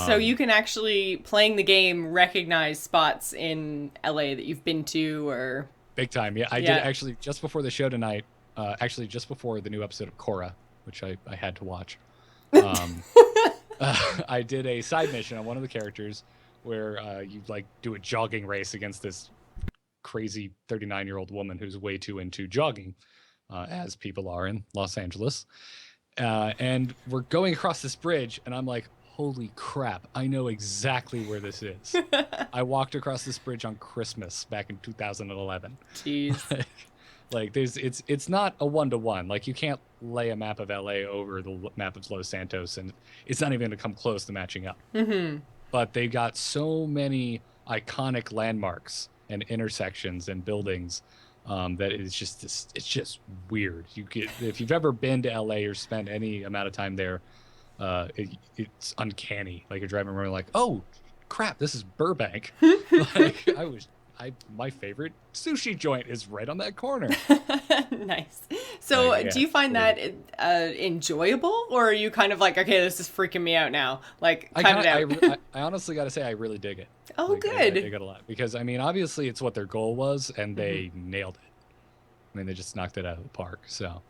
So you can actually, playing the game, recognize spots in LA that you've been to, or... Big time, yeah. I did actually, just before the show tonight, actually just before the new episode of Korra, which I had to watch, I did a side mission on one of the characters where you like do a jogging race against this crazy 39-year-old woman who's way too into jogging, as people are in Los Angeles. And we're going across this bridge, and I'm like, holy crap, I know exactly where this is. I walked across this bridge on Christmas back in 2011. Jeez. Like it's not a 1-to-1. Like you can't lay a map of LA over the map of Los Santos, and it's not even going to come close to matching up. Mm-hmm. But they got so many iconic landmarks and intersections and buildings that it's just weird. If you've ever been to LA or spent any amount of time there, it's uncanny. Like you're driving around like, oh crap, this is Burbank. Like my favorite sushi joint is right on that corner. Nice. So do you find that enjoyable, or are you kind of like, okay, this is freaking me out now, like cut it out? I honestly gotta say I really dig it. Oh, like, good. I dig it a lot because I mean obviously it's what their goal was, and they nailed it. I mean they just knocked it out of the park. So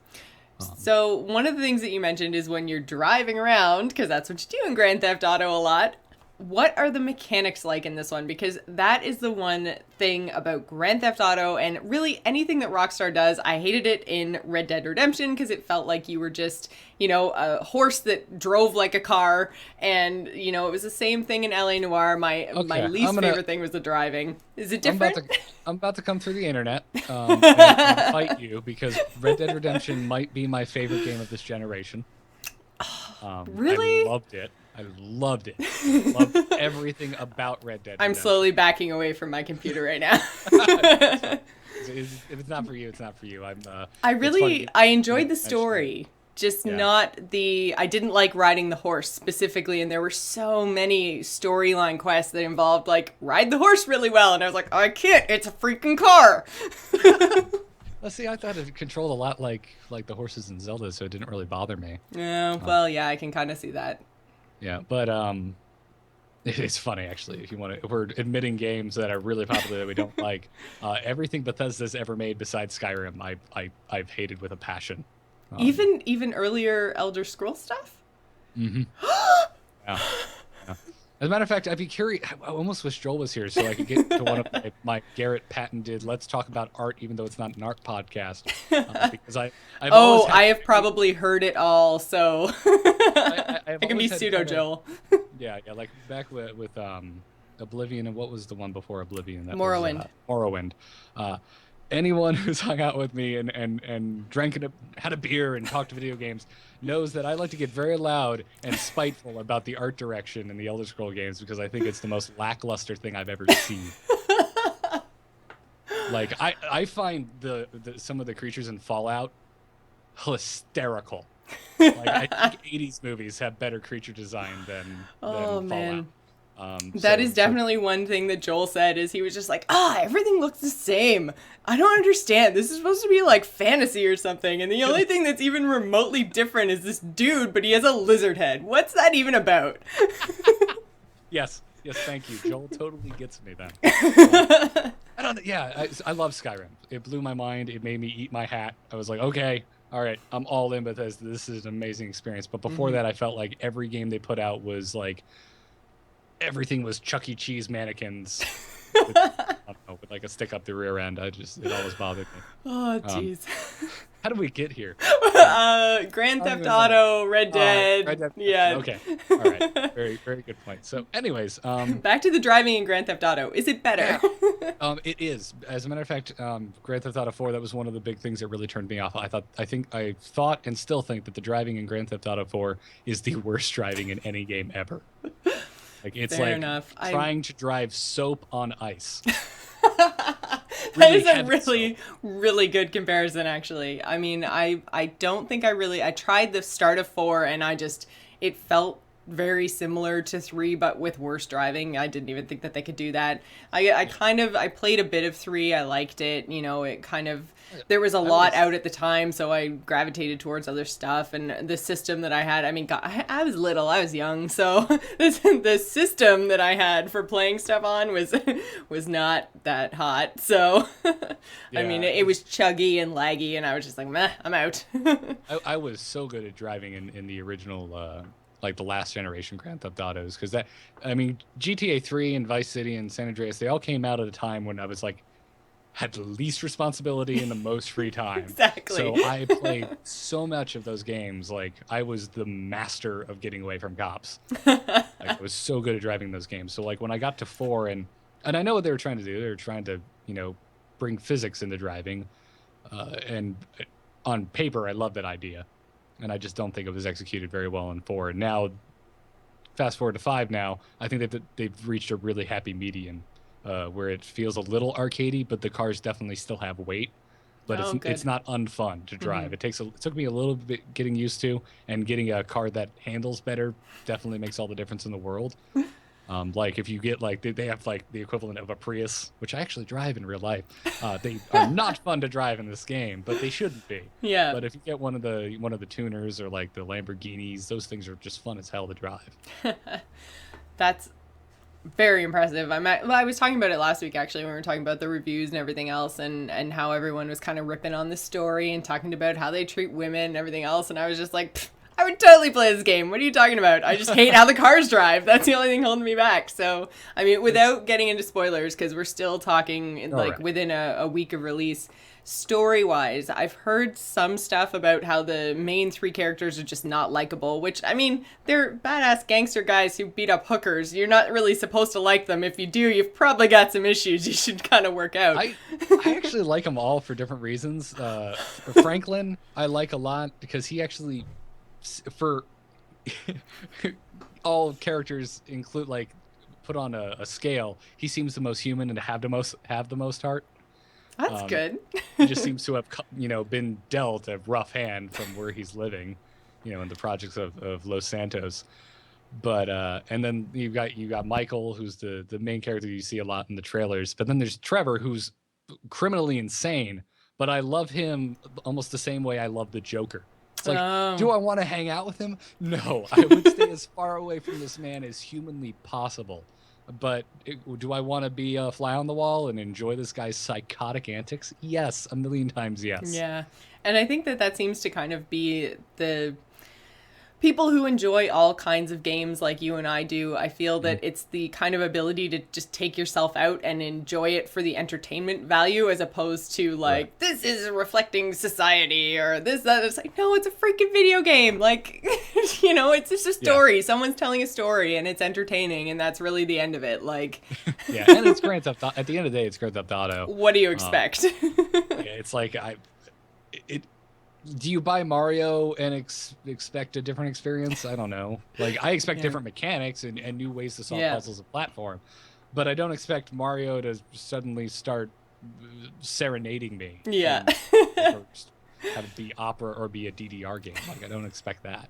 one of the things that you mentioned is when you're driving around, because that's what you do in Grand Theft Auto a lot. What are the mechanics like in this one? Because that is the one thing about Grand Theft Auto and really anything that Rockstar does. I hated it in Red Dead Redemption because it felt like you were just, a horse that drove like a car. And, it was the same thing in LA Noire. My least favorite thing was the driving. Is it different? I'm about to come through the internet and fight you because Red Dead Redemption might be my favorite game of this generation. Really? I loved it. I loved it. Loved everything about Red Dead Redemption. I'm slowly backing away from my computer right now. If it's not for you, it's not for you. I enjoyed the story. Just not I didn't like riding the horse specifically, and there were so many storyline quests that involved, like, ride the horse really well, and I was like, I can't, it's a freaking car! Let's see, I thought it controlled a lot like the horses in Zelda, so it didn't really bother me. Yeah, well, I can kind of see that. Yeah, but it's funny actually. If we're admitting games that are really popular that we don't like, everything Bethesda's ever made besides Skyrim, I've hated with a passion. Even earlier Elder Scrolls stuff. Mm-hmm. Yeah. As a matter of fact, I'd be curious. I almost wish Joel was here so I could get to one of my Garrett patented "Let's talk about art," even though it's not an art podcast. Because I have probably heard it all, so I can be pseudo Joel. Yeah, like back with Oblivion, and what was the one before Oblivion? Morrowind. Morrowind. Anyone who's hung out with me and had a beer and talked video games knows that I like to get very loud and spiteful about the art direction in the Elder Scroll games because I think it's the most lackluster thing I've ever seen. Like I find some of the creatures in Fallout hysterical. Like I think 80s movies have better creature design than Fallout. Man. That is definitely one thing that Joel said is he was just like, everything looks the same. I don't understand. This is supposed to be like fantasy or something. And the only thing that's even remotely different is this dude, but he has a lizard head. What's that even about? Yes, thank you. Joel totally gets me then. I love Skyrim. It blew my mind. It made me eat my hat. I was like, okay, all right, I'm all in Bethesda. This is an amazing experience. But before that, I felt like every game they put out was like, everything was Chuck E. Cheese mannequins with like a stick up the rear end. It always bothered me. Oh, jeez. How did we get here? Grand I don't Theft even know. Auto, Red Dead. Red Dead Redemption. Yeah. Okay. All right. Very, very good point. So, anyways, Back to the driving in Grand Theft Auto. Is it better? yeah, it is. As a matter of fact, Grand Theft Auto 4, that was one of the big things that really turned me off. I thought and still think that the driving in Grand Theft Auto 4 is the worst driving in any game ever. Like it's Fair like enough. trying to drive soap on ice. That is a heavy really, soap. really good comparison, actually. I mean, I don't think I tried the start of 4 and it felt very similar to 3, but with worse driving. I didn't even think that they could do that. I played a bit of 3. I liked it. You know, there was a lot out at the time, so I gravitated towards other stuff. And the system that I had, I mean, God, I was little, I was young, so the system that I had for playing stuff on was not that hot. So, I mean, it was chuggy and laggy, and I was just like, meh, I'm out. I was so good at driving in the original, like the last generation Grand Theft Autos, because GTA 3 and Vice City and San Andreas, they all came out at a time when I was like, had the least responsibility and the most free time. Exactly. So I played so much of those games. Like I was the master of getting away from cops. Like I was so good at driving those games. So like when I got to 4 and I know what they were trying to do. They were trying to, bring physics into driving. And on paper, I love that idea. And I just don't think it was executed very well in 4. And now, fast forward to 5 now, I think that they've reached a really happy median where it feels a little arcadey, but the cars definitely still have weight. But it's not unfun to drive. Mm-hmm. It took me a little bit getting used to, and getting a car that handles better definitely makes all the difference in the world. Like if you get they have like the equivalent of a Prius, which I actually drive in real life. They are not fun to drive in this game, but they shouldn't be. Yeah. But if you get one of the tuners or like the Lamborghinis, those things are just fun as hell to drive. That's very impressive. I was talking about it last week, actually, when we were talking about the reviews and everything else, and how everyone was kind of ripping on the story and talking about how they treat women and everything else, and I was just like, I would totally play this game. What are you talking about? I just hate how the cars drive. That's the only thing holding me back. So, I mean, without getting into spoilers, because we're still talking within a week of release, story-wise, I've heard some stuff about how the main 3 characters are just not likable, which, I mean, they're badass gangster guys who beat up hookers. You're not really supposed to like them. If you do, you've probably got some issues you should kind of work out. I actually like them all for different reasons. Franklin, I like a lot because he actually... for all characters include put on a scale, he seems the most human and have the most heart. That's good. He just seems to have been dealt a rough hand from where he's living, in the projects of Los Santos. But and then you got Michael, who's the main character you see a lot in the trailers, but then there's Trevor, who's criminally insane, but I love him almost the same way I love the Joker. It's like, do I want to hang out with him? No, I would stay as far away from this man as humanly possible. But do I want to be a fly on the wall and enjoy this guy's psychotic antics? Yes, a million times yes. Yeah, and I think that seems to kind of be the people who enjoy all kinds of games like you and I do. I feel that it's the kind of ability to just take yourself out and enjoy it for the entertainment value, as opposed to this is reflecting society or this, that. It's like, no, it's a freaking video game. Like, it's just a story. Yeah. Someone's telling a story and it's entertaining, and that's really the end of it. Like, yeah, and it's Grand Theft Auto. At the end of the day, it's Grand Theft Auto. What do you expect? It's like do you buy Mario and expect a different experience? I don't know. I expect different mechanics and new ways to solve puzzles and platform, but I don't expect Mario to suddenly start serenading me. Yeah. Have it be opera or be a DDR game. I don't expect that.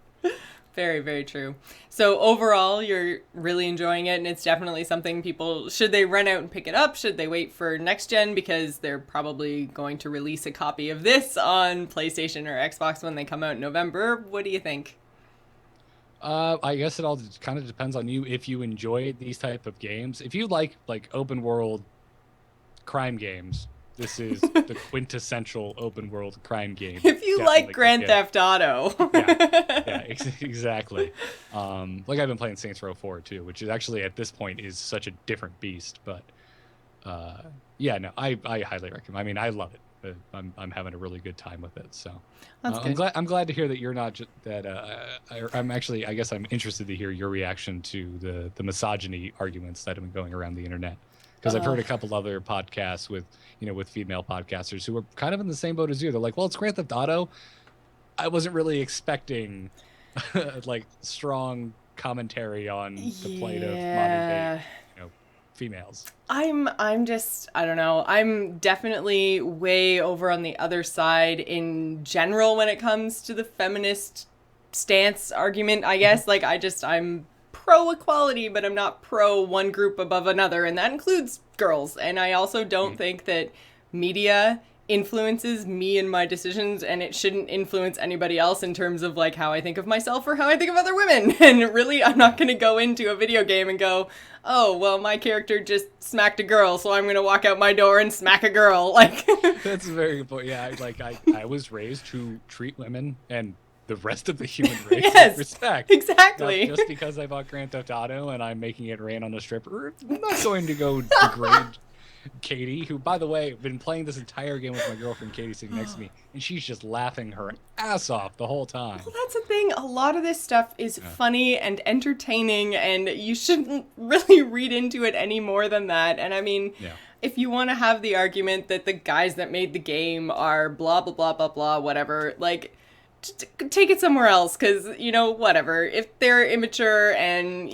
Very, very true. So overall, you're really enjoying it, and it's definitely something people, should they run out and pick it up? Should they wait for next gen? Because they're probably going to release a copy of this on PlayStation or Xbox when they come out in November. What do you think? I guess it all kind of depends on you. If you enjoy these type of games, if you like open world crime games, this is the quintessential open world crime game. If you like Grand Theft Auto. yeah, exactly. I've been playing Saints Row 4 too, which is actually at this point is such a different beast. But I highly recommend. I mean, I love it. I'm having a really good time with it. So That's good. I'm glad to hear that you're not that. I'm actually, I guess I'm interested to hear your reaction to the misogyny arguments that have been going around the internet, because I've heard a couple other podcasts with with female podcasters who were kind of in the same boat as you. They're like, well, it's Grand Theft Auto. I wasn't really expecting like strong commentary on the plight of modern day females. I'm just, I don't know. I'm definitely way over on the other side in general when it comes to the feminist stance argument, I guess. Like, I'm pro equality, but I'm not pro one group above another, and that includes girls. And I also don't think that media influences me and my decisions, and it shouldn't influence anybody else in terms of like how I think of myself or how I think of other women. And really, I'm not going to go into a video game and go, oh, well, my character just smacked a girl, so I'm going to walk out my door and smack a girl. Like, that's a very good point. Yeah, like I was raised to treat women and the rest of the human race with respect. Exactly. Not just because I bought Grand Theft Auto and I'm making it rain on a stripper, I'm not going to go degrade Katie, who, by the way, been playing this entire game with my girlfriend Katie sitting next to me, and she's just laughing her ass off the whole time. Well, that's the thing. A lot of this stuff is funny and entertaining, and you shouldn't really read into it any more than that. And I mean, if you want to have the argument that the guys that made the game are blah, blah, blah, blah, blah, whatever, like, take it somewhere else, because, whatever. If they're immature and,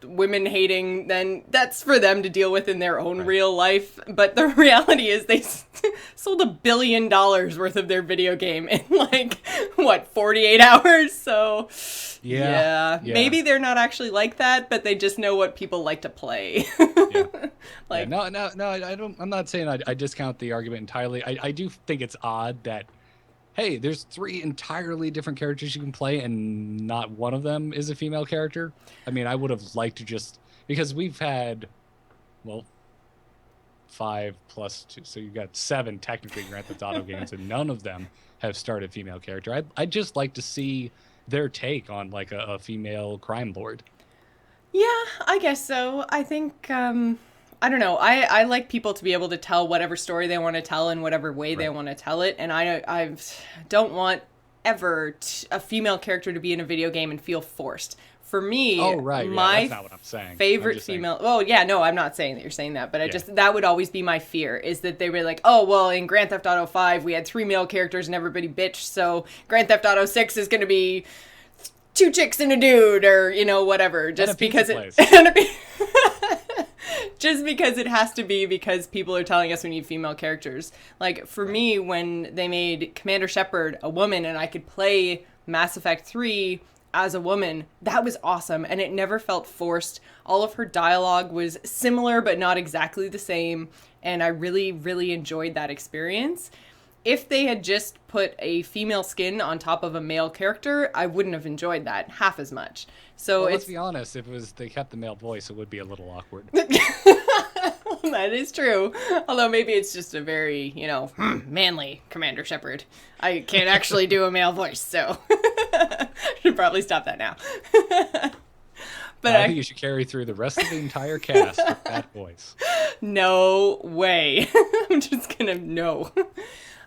women hating, then that's for them to deal with in their own real life. But the reality is they sold $1 billion worth of their video game in, 48 hours? So, yeah. Maybe they're not actually like that, but they just know what people like to play. No, I'm not saying I discount the argument entirely. I do think it's odd that, hey, there's 3 entirely different characters you can play, and not one of them is a female character. I mean, I would have liked to just, because we've had, 5 plus 2, so you've got 7 technically Grand Theft Auto games, and none of them have started female character. I'd just like to see their take on like a female crime lord. Yeah, I guess so. I think, I don't know. I like people to be able to tell whatever story they want to tell in whatever way they want to tell it. And I don't want ever a female character to be in a video game and feel forced. For me, my that's not what I'm saying. favorite female... Well, yeah, no, I'm not saying that you're saying that, but that would always be my fear, is that they were like, oh, well, in Grand Theft Auto 5, we had 3 male characters and everybody bitched, so Grand Theft Auto 6 is going to be 2 chicks and a dude, or, whatever. Just because just because it has to be because people are telling us we need female characters. Like, for me, when they made Commander Shepard a woman and I could play Mass Effect 3 as a woman, that was awesome. And it never felt forced. All of her dialogue was similar, but not exactly the same. And I really, really enjoyed that experience. If they had just put a female skin on top of a male character, I wouldn't have enjoyed that half as much. So let's be honest, if they kept the male voice, it would be a little awkward. That is true. Although maybe it's just a very, manly Commander Shepard. I can't actually do a male voice, so should probably stop that now. But I think you should carry through the rest of the entire cast with that voice. No way. I'm just gonna no.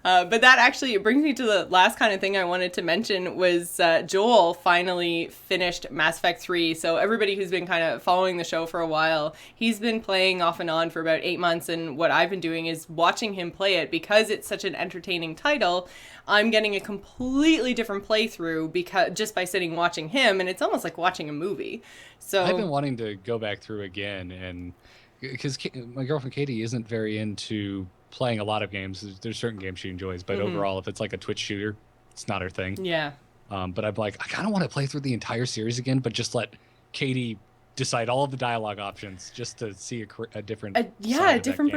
But that actually brings me to the last kind of thing I wanted to mention was Joel finally finished Mass Effect 3. So everybody who's been kind of following the show for a while, he's been playing off and on for about 8 months. And what I've been doing is watching him play it. Because it's such an entertaining title, I'm getting a completely different playthrough just by sitting watching him. And it's almost like watching a movie. So I've been wanting to go back through again, and because my girlfriend Katie isn't very into playing a lot of games. There's certain games she enjoys, but overall, if it's like a Twitch shooter, it's not her thing. Yeah. But I'm like, I kind of want to play through the entire series again, but just let Katie decide all of the dialogue options just to see a different different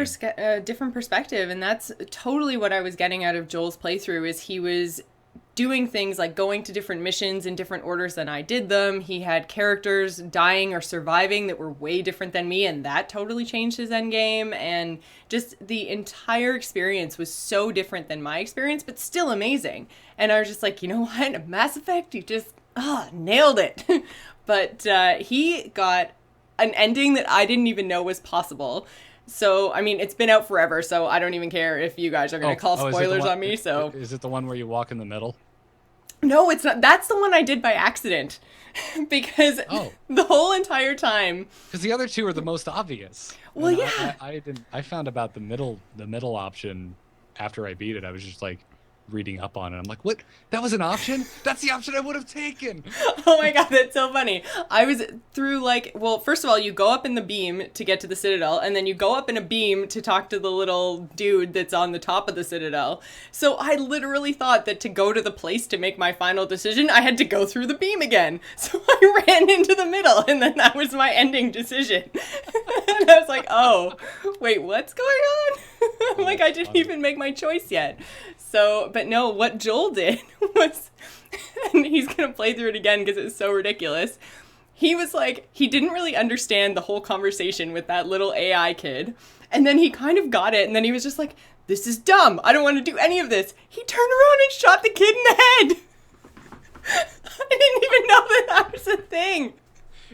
perspective. And that's totally what I was getting out of Joel's playthrough, is he was doing things like going to different missions in different orders than I did them. He had characters dying or surviving that were way different than me, and that totally changed his endgame. And just the entire experience was so different than my experience, but still amazing. And I was just like, you know what? Mass Effect, you just nailed it. But he got an ending that I didn't even know was possible. So, I mean, it's been out forever, so I don't even care if you guys are going to call is it the spoilers one, on me, so. is it the one where you walk in the middle? No, it's not. That's the one I did by accident. Because Oh. the whole entire time. Because the other two are the most obvious. Well, And yeah. I found about the middle option after I beat it. I was just like reading up on it. I'm like, what? That was an option? That's the option I would have taken. Oh my god, that's so funny. I was through like, well, first of all, you go up in the beam to get to the Citadel, and then you go up in a beam to talk to the little dude that's on the top of the Citadel. So I literally thought that to go to the place to make my final decision, I had to go through the beam again. So I ran into the middle, and then that was my ending decision. And I was like, oh, wait, what's going on? I'm like, I didn't even make my choice yet. So, but no, what Joel did was, and he's going to play through it again because it's so ridiculous. He was like, he didn't really understand the whole conversation with that little AI kid. And then he kind of got it. And then he was just like, this is dumb. I don't want to do any of this. He turned around and shot the kid in the head. I didn't even know that was a thing.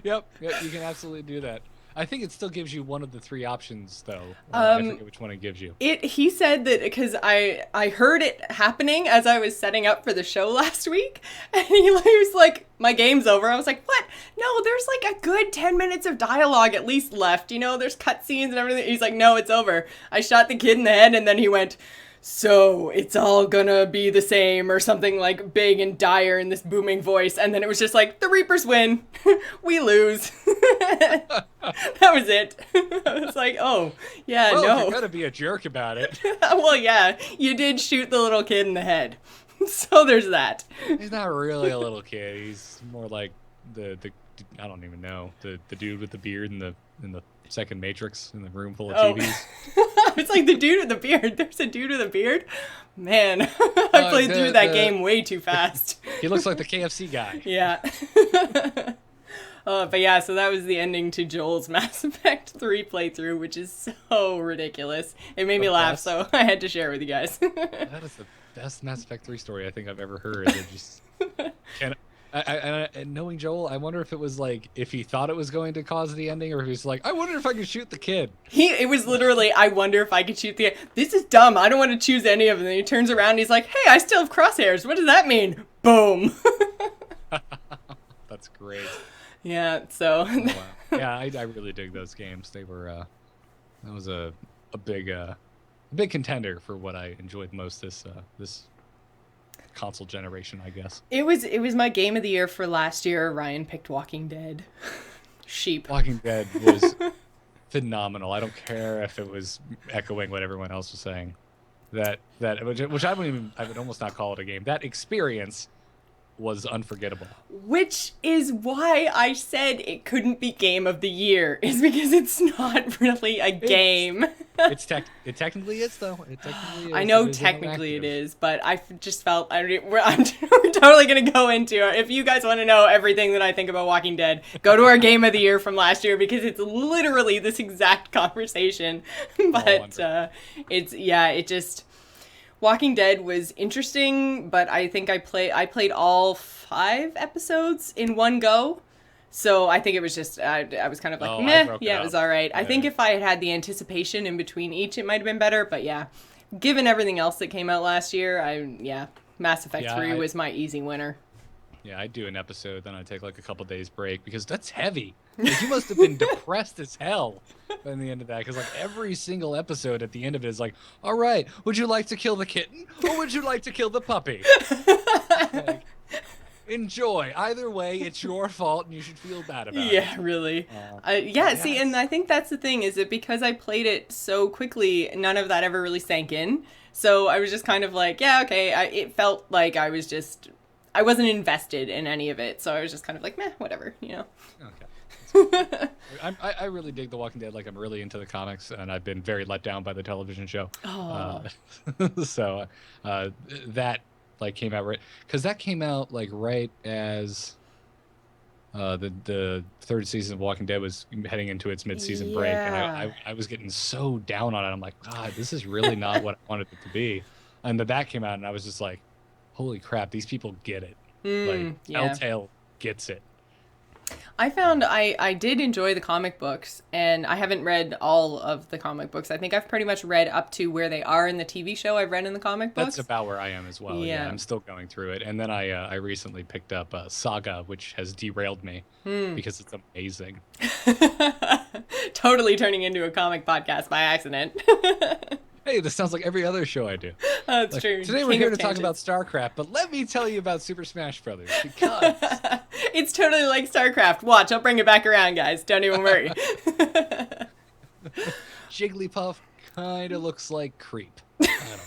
Yep, you can absolutely do that. I think it still gives you one of the three options, though. I forget which one it gives you. He said that because I heard it happening as I was setting up for the show last week, and he was like, my game's over. I was like, what? No, there's like a good 10 minutes of dialogue at least left. You know, there's cutscenes and everything. He's like, no, it's over. I shot the kid in the head, and then he went, so it's all gonna be the same, or something like big and dire in this booming voice. And then it was just like, the Reapers win. We lose. That was it. I was like, oh, yeah, well, no. You're gonna be a jerk about it. Well, yeah, you did shoot the little kid in the head. So there's that. He's not really a little kid. He's more like the I don't even know, the dude with the beard in the second Matrix in the room full of TVs. It's like the dude with the beard. There's a dude with a beard. Man, I played through that game way too fast. He looks like the KFC guy. Yeah. But yeah, so that was the ending to Joel's Mass Effect 3 playthrough, which is so ridiculous. It made me laugh, so I had to share it with you guys. That is the best Mass Effect 3 story I think I've ever heard. It just and knowing Joel, I wonder if it was like if he thought it was going to cause the ending, or if he's like, I wonder if I could shoot the kid. It was literally, I wonder if I could shoot the. This is dumb. I don't want to choose any of them. And he turns around and he's like, hey, I still have crosshairs. What does that mean? Boom. That's great. Yeah. So. Oh, wow. Yeah, I really dig those games. They were that was a big contender for what I enjoyed most this console generation, I guess. It was my game of the year for last year. Ryan picked Walking Dead. Sheep. Walking Dead was phenomenal. I don't care if it was echoing what everyone else was saying. Which I would almost not call it a game. That experience was unforgettable. Which is why I said it couldn't be game of the year, is because it's not really a game. It technically is, though. It technically is. I know technically it is, but I just felt we're totally going to go into it. If you guys want to know everything that I think about Walking Dead, go to our game of the year from last year, because it's literally this exact conversation. But it just... Walking Dead was interesting, but I think I played all 5 episodes in one go. So I think it was just, I was kind of like, meh, yeah, it was all right. Yeah. I think if I had had the anticipation in between each, it might have been better. But yeah, given everything else that came out last year, Mass Effect 3 was my easy winner. Yeah, I'd do an episode, then I'd take like a couple days break, because that's heavy. Like, you must have been depressed as hell by the end of that, because like every single episode at the end of it is like, all right, would you like to kill the kitten, or would you like to kill the puppy? Like, enjoy. Either way, it's your fault, and you should feel bad about it. Yeah, really. See, and I think that's the thing, is that because I played it so quickly, none of that ever really sank in. So I was just kind of like, yeah, okay. It felt like I wasn't invested in any of it, so I was just kind of like, meh, whatever, you know. Okay. I really dig The Walking Dead. Like, I'm really into the comics, and I've been very let down by the television show. So that like came out right, because that came out like right as the third season of Walking Dead was heading into its mid-season break, and I was getting so down on it. I'm like, God, this is really not what I wanted it to be. And that came out, and I was just like, holy crap, these people get it. Telltale gets it. I found I did enjoy the comic books, and I haven't read all of the comic books. I think I've pretty much read up to where they are in the TV show I've read in the comic books. That's about where I am as well. Yeah. I'm still going through it. And then I recently picked up Saga, which has derailed me because it's amazing. Totally turning into a comic podcast by accident. Hey, this sounds like every other show I do. That's true. Today we're here to talk about StarCraft, but let me tell you about Super Smash Brothers because it's totally like StarCraft. Watch, I'll bring it back around, guys. Don't even worry. Jigglypuff kind of looks like Creep. I don't know.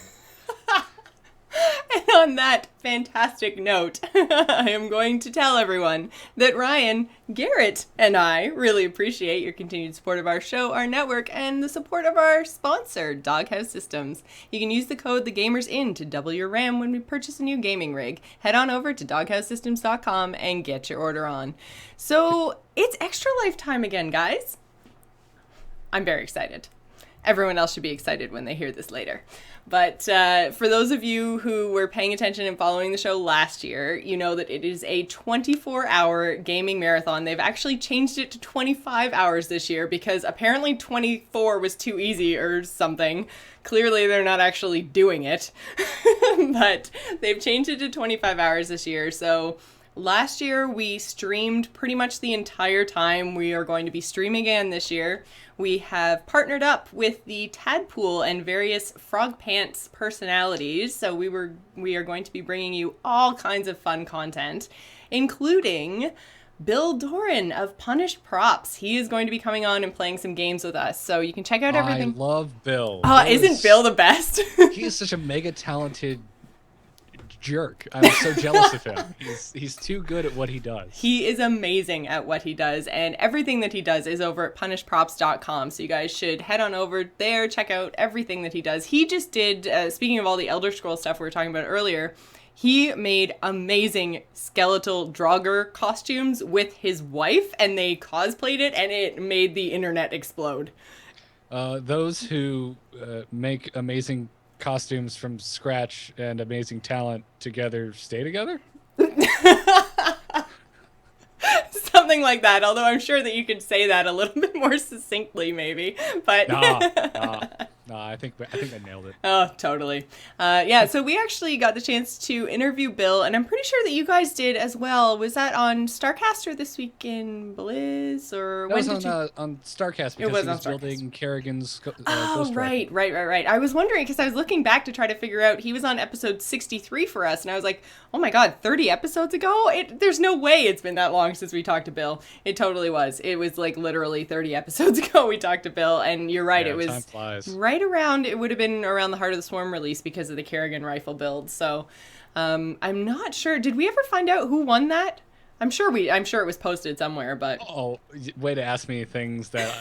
And on that fantastic note, I am going to tell everyone that Ryan, Garrett, and I really appreciate your continued support of our show, our network, and the support of our sponsor, Doghouse Systems. You can use the code TheGamersIn to double your RAM when we purchase a new gaming rig. Head on over to doghousesystems.com and get your order on. So, it's Extra Life time again, guys. I'm very excited. Everyone else should be excited when they hear this later. But for those of you who were paying attention and following the show last year, you know that it is a 24-hour gaming marathon. They've actually changed it to 25 hours this year because apparently 24 was too easy or something. Clearly, they're not actually doing it. But they've changed it to 25 hours this year. So last year, we streamed pretty much the entire time. We are going to be streaming again this year. We have partnered up with the Tadpool and various Frog Pants personalities. So we are going to be bringing you all kinds of fun content, including Bill Doran of Punished Props. He is going to be coming on and playing some games with us. So you can check out everything. I love Bill. Oh, isn't Bill the best? He is such a mega talented jerk. I'm so jealous of him. He's too good at what he does. He is amazing at what he does, and everything that he does is over at punishedprops.com. So you guys should head on over there, check out everything that he does. He just did, speaking of all the Elder Scrolls stuff we were talking about earlier, he made amazing skeletal Draugr costumes with his wife, and they cosplayed it, and it made the internet explode. Those who make amazing costumes from scratch and amazing talent together stay together? Something like that, although I'm sure that you could say that a little bit more succinctly, maybe. But No, I think I nailed it. Oh, totally. Yeah, so we actually got the chance to interview Bill, and I'm pretty sure that you guys did as well. Was that on Starcaster this week in Blizz, or that when was on Starcast because he was building Kerrigan's Ghost right. I was wondering, because I was looking back to try to figure out, he was on episode 63 for us, and I was like, oh my god, 30 episodes ago? There's no way it's been that long since we talked to Bill. It totally was. It was like literally 30 episodes ago we talked to Bill, and you're right, yeah, it was time flies. Right around, it would have been around the Heart of the Swarm release because of the Kerrigan rifle build. So I'm not sure. Did we ever find out who won that? I'm sure it was posted somewhere, but way to ask me things that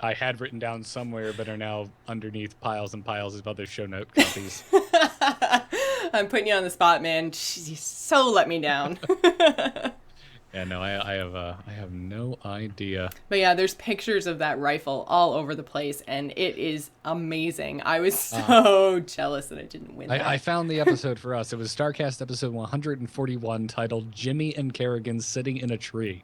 I had written down somewhere but are now underneath piles and piles of other show note copies. I'm putting you on the spot, man. Jeez, you so let me down. Yeah, no, I have no idea. But yeah, there's pictures of that rifle all over the place, and it is amazing. I was so jealous that I didn't win that. I found the episode for us. It was StarCast episode 141 titled Jimmy and Kerrigan Sitting in a Tree.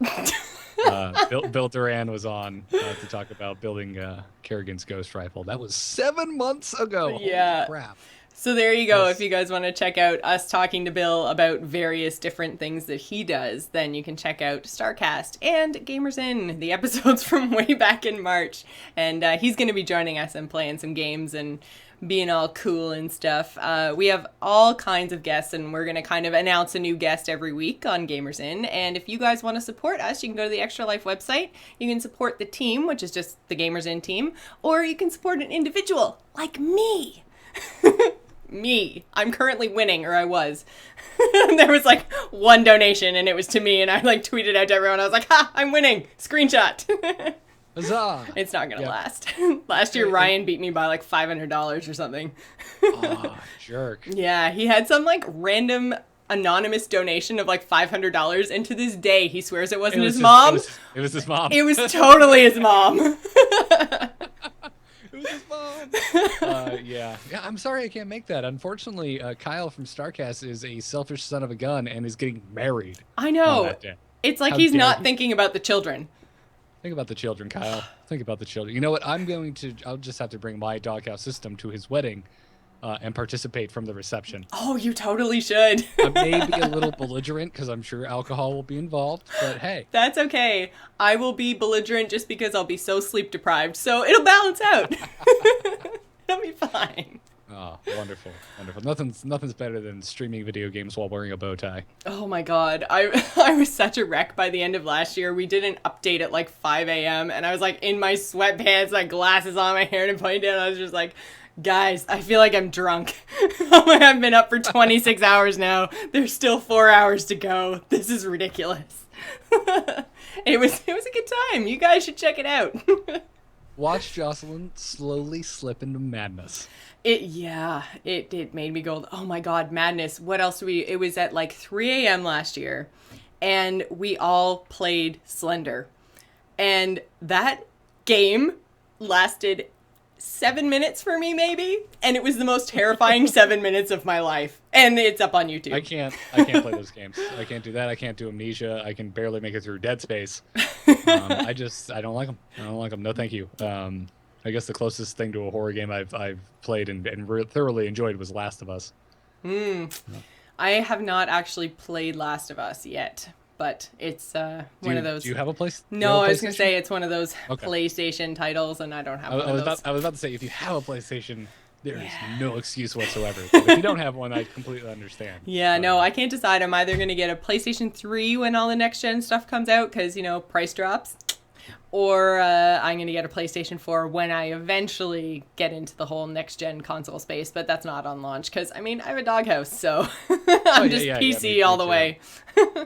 Bill Duran was on to talk about building Kerrigan's Ghost Rifle. That was 7 months ago. Yeah. Holy crap. So there you go. If you guys want to check out us talking to Bill about various different things that he does, then you can check out StarCast and Gamers In, the episodes from way back in March. And he's going to be joining us and playing some games and being all cool and stuff. We have all kinds of guests, and we're going to kind of announce a new guest every week on Gamers In. And if you guys want to support us, you can go to the Extra Life website. You can support the team, which is just the Gamers In team, or you can support an individual like me. Me. I'm currently winning, or I was. There was like one donation, and it was to me, and I like tweeted out to everyone. I was like, ha, I'm winning. Screenshot. Huzzah. It's not going to last. Last year, Ryan beat me by like $500 or something. Oh, jerk. Yeah, he had some like random anonymous donation of like $500, and to this day, he swears it wasn't his mom. It was his mom. It was totally his mom. It was his mom. Yeah, I'm sorry I can't make that. Unfortunately, Kyle from StarCast is a selfish son of a gun and is getting married. I know. On that day. It's like How he's dare not he. thinking about the children. Think about the children, Kyle. Think about the children. You know what? I'll just have to bring my doghouse system to his wedding and participate from the reception. Oh, you totally should. I may be a little belligerent because I'm sure alcohol will be involved, but hey. That's okay. I will be belligerent just because I'll be so sleep deprived, so it'll balance out. It'll be fine. Oh, wonderful, wonderful. Nothing's better than streaming video games while wearing a bow tie. Oh my god, I was such a wreck by the end of last year. We did an update at like 5 a.m. and I was like in my sweatpants, like glasses on, my hair and ponytail, and I was just like, guys, I feel like I'm drunk. I've been up for 26 hours now. There's still 4 hours to go. This is ridiculous. It was a good time. You guys should check it out. Watch Jocelyn slowly slip into madness. It made me go, oh my god, madness. What else it was at like 3 a.m. last year, and we all played Slender. And that game lasted 7 minutes for me, maybe, and it was the most terrifying 7 minutes of my life. And it's up on YouTube. I can't play those games. I can't do that. I can't do Amnesia. I can barely make it through Dead Space. I don't like them. I don't like them. No, thank you. I guess the closest thing to a horror game I've played and thoroughly enjoyed was Last of Us. I have not actually played Last of Us yet, but it's one of those. Do you have a place? No, I was going to say it's one of those Okay. PlayStation titles, and I don't have one of those. I was about to say, if you have a PlayStation, there is no excuse whatsoever. But if you don't have one, I completely understand. Yeah, no, I can't decide. I'm either going to get a PlayStation 3 when all the next-gen stuff comes out, because, price drops, or I'm going to get a PlayStation 4 when I eventually get into the whole next-gen console space, but that's not on launch, because, I have a doghouse, so I'm just PC all the way.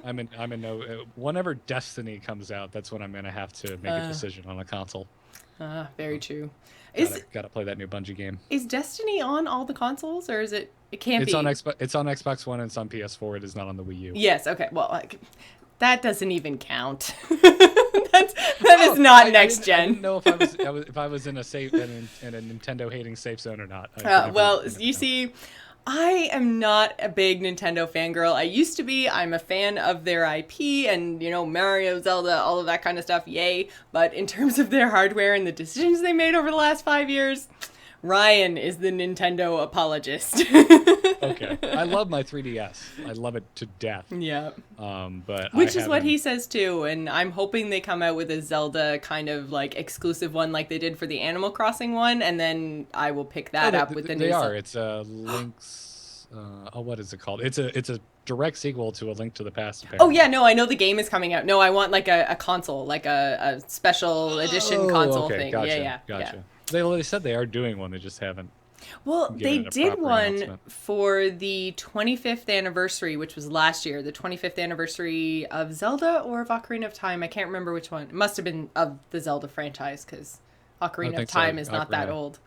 I'm in no... whenever Destiny comes out, that's when I'm going to have to make a decision on a console. Very true. Gotta play that new Bungie game. Is Destiny on all the consoles, or is it? It can't be. It's on Xbox One and it's on PS4. It is not on the Wii U. Yes. Okay. Well, that doesn't even count. that is not next gen. I didn't know if I was in a Nintendo hating safe zone or not. You see, I am not a big Nintendo fangirl. I used to be. I'm a fan of their IP and, Mario, Zelda, all of that kind of stuff. Yay. But in terms of their hardware and the decisions they made over the last 5 years, Ryan is the Nintendo apologist. Okay. I love my 3DS. I love it to death. Yeah. Which is what he says too, and I'm hoping they come out with a Zelda kind of exclusive one like they did for the Animal Crossing one, and then I will pick that up with the new. They are. It's Link's. What is it called? It's a direct sequel to A Link to the Past. Apparently. Oh yeah, no, I know the game is coming out. No, I want a console, a special edition console thing. Gotcha, Yeah. They said they are doing one. They just haven't. Well, they did one for the 25th anniversary, which was last year, the 25th anniversary of Zelda or of Ocarina of Time. I can't remember which one. It must have been of the Zelda franchise, because Ocarina of Time is not that old.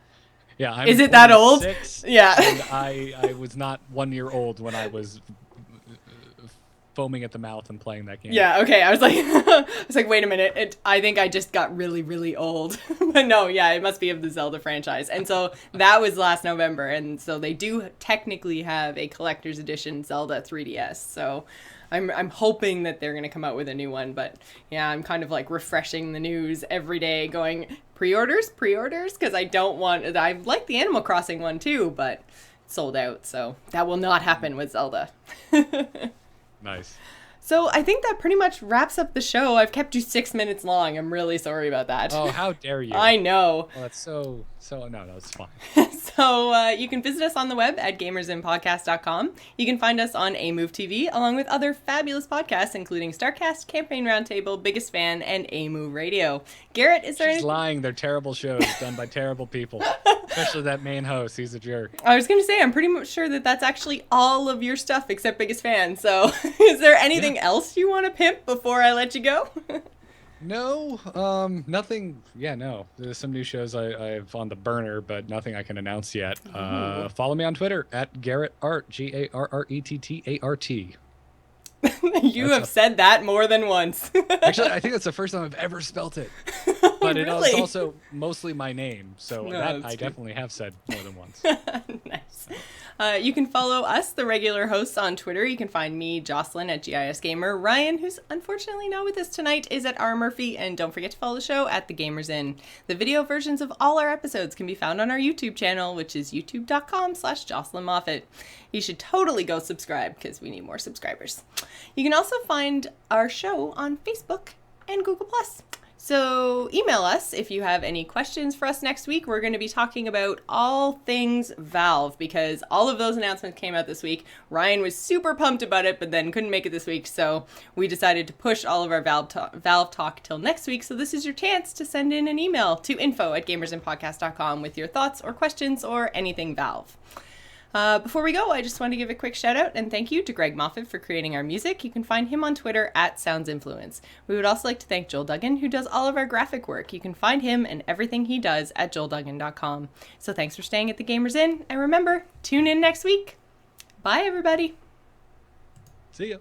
Yeah, is it that old? Yeah. And I was not 1 year old when I was foaming at the mouth and playing that game. Yeah, okay. I was like, wait a minute. I think I just got really, really old. But no, yeah, it must be of the Zelda franchise. And so that was last November. And so they do technically have a collector's edition Zelda 3DS. So I'm hoping that they're going to come out with a new one. But yeah, I'm kind of refreshing the news every day going, pre-orders, because I like the Animal Crossing one too, but it's sold out. So that will not happen with Zelda. Nice. So I think that pretty much wraps up the show. I've kept you 6 minutes long. I'm really sorry about that. Oh, how dare you. I know. Well, that's so no, that's fine. So you can visit us on the web at gamersinpodcast.com. You can find us on AMove TV, along with other fabulous podcasts, including StarCast, Campaign Roundtable, Biggest Fan, and AMove Radio. Garrett, is there She's lying. They're terrible shows done by terrible people. Especially that main host. He's a jerk. I was going to say, I'm pretty much sure that that's actually all of your stuff except Biggest Fan. So is there anything else you want to pimp before I let you go? No, nothing. Yeah, no. There's some new shows I have on the burner, but nothing I can announce yet. Follow me on Twitter at Garrett Art, GarrettTart. You have said that more than once. Actually, I think that's the first time I've ever spelt it. But Really? it's also mostly my name, so No, that that's I true. definitely have said more than once. Nice. You can follow us, the regular hosts, on Twitter. You can find me, Jocelyn, at GIS Gamer. Ryan, who's unfortunately not with us tonight, is at R. Murphy. And don't forget to follow the show at The Gamers Inn. The video versions of all our episodes can be found on our YouTube channel, which is youtube.com/Jocelyn Moffat. You should totally go subscribe because we need more subscribers. You can also find our show on Facebook and Google+. So email us if you have any questions for us next week. We're going to be talking about all things Valve because all of those announcements came out this week. Ryan was super pumped about it, but then couldn't make it this week. So we decided to push all of our Valve talk till next week. So this is your chance to send in an email to info@gamersinpodcast.com with your thoughts or questions or anything Valve. Before we go, I just want to give a quick shout out and thank you to Greg Moffat for creating our music. You can find him on Twitter at SoundsInfluence. We would also like to thank Joel Duggan, who does all of our graphic work. You can find him and everything he does at joelduggan.com. So thanks for staying at the Gamers Inn, and remember, tune in next week. Bye, everybody. See ya.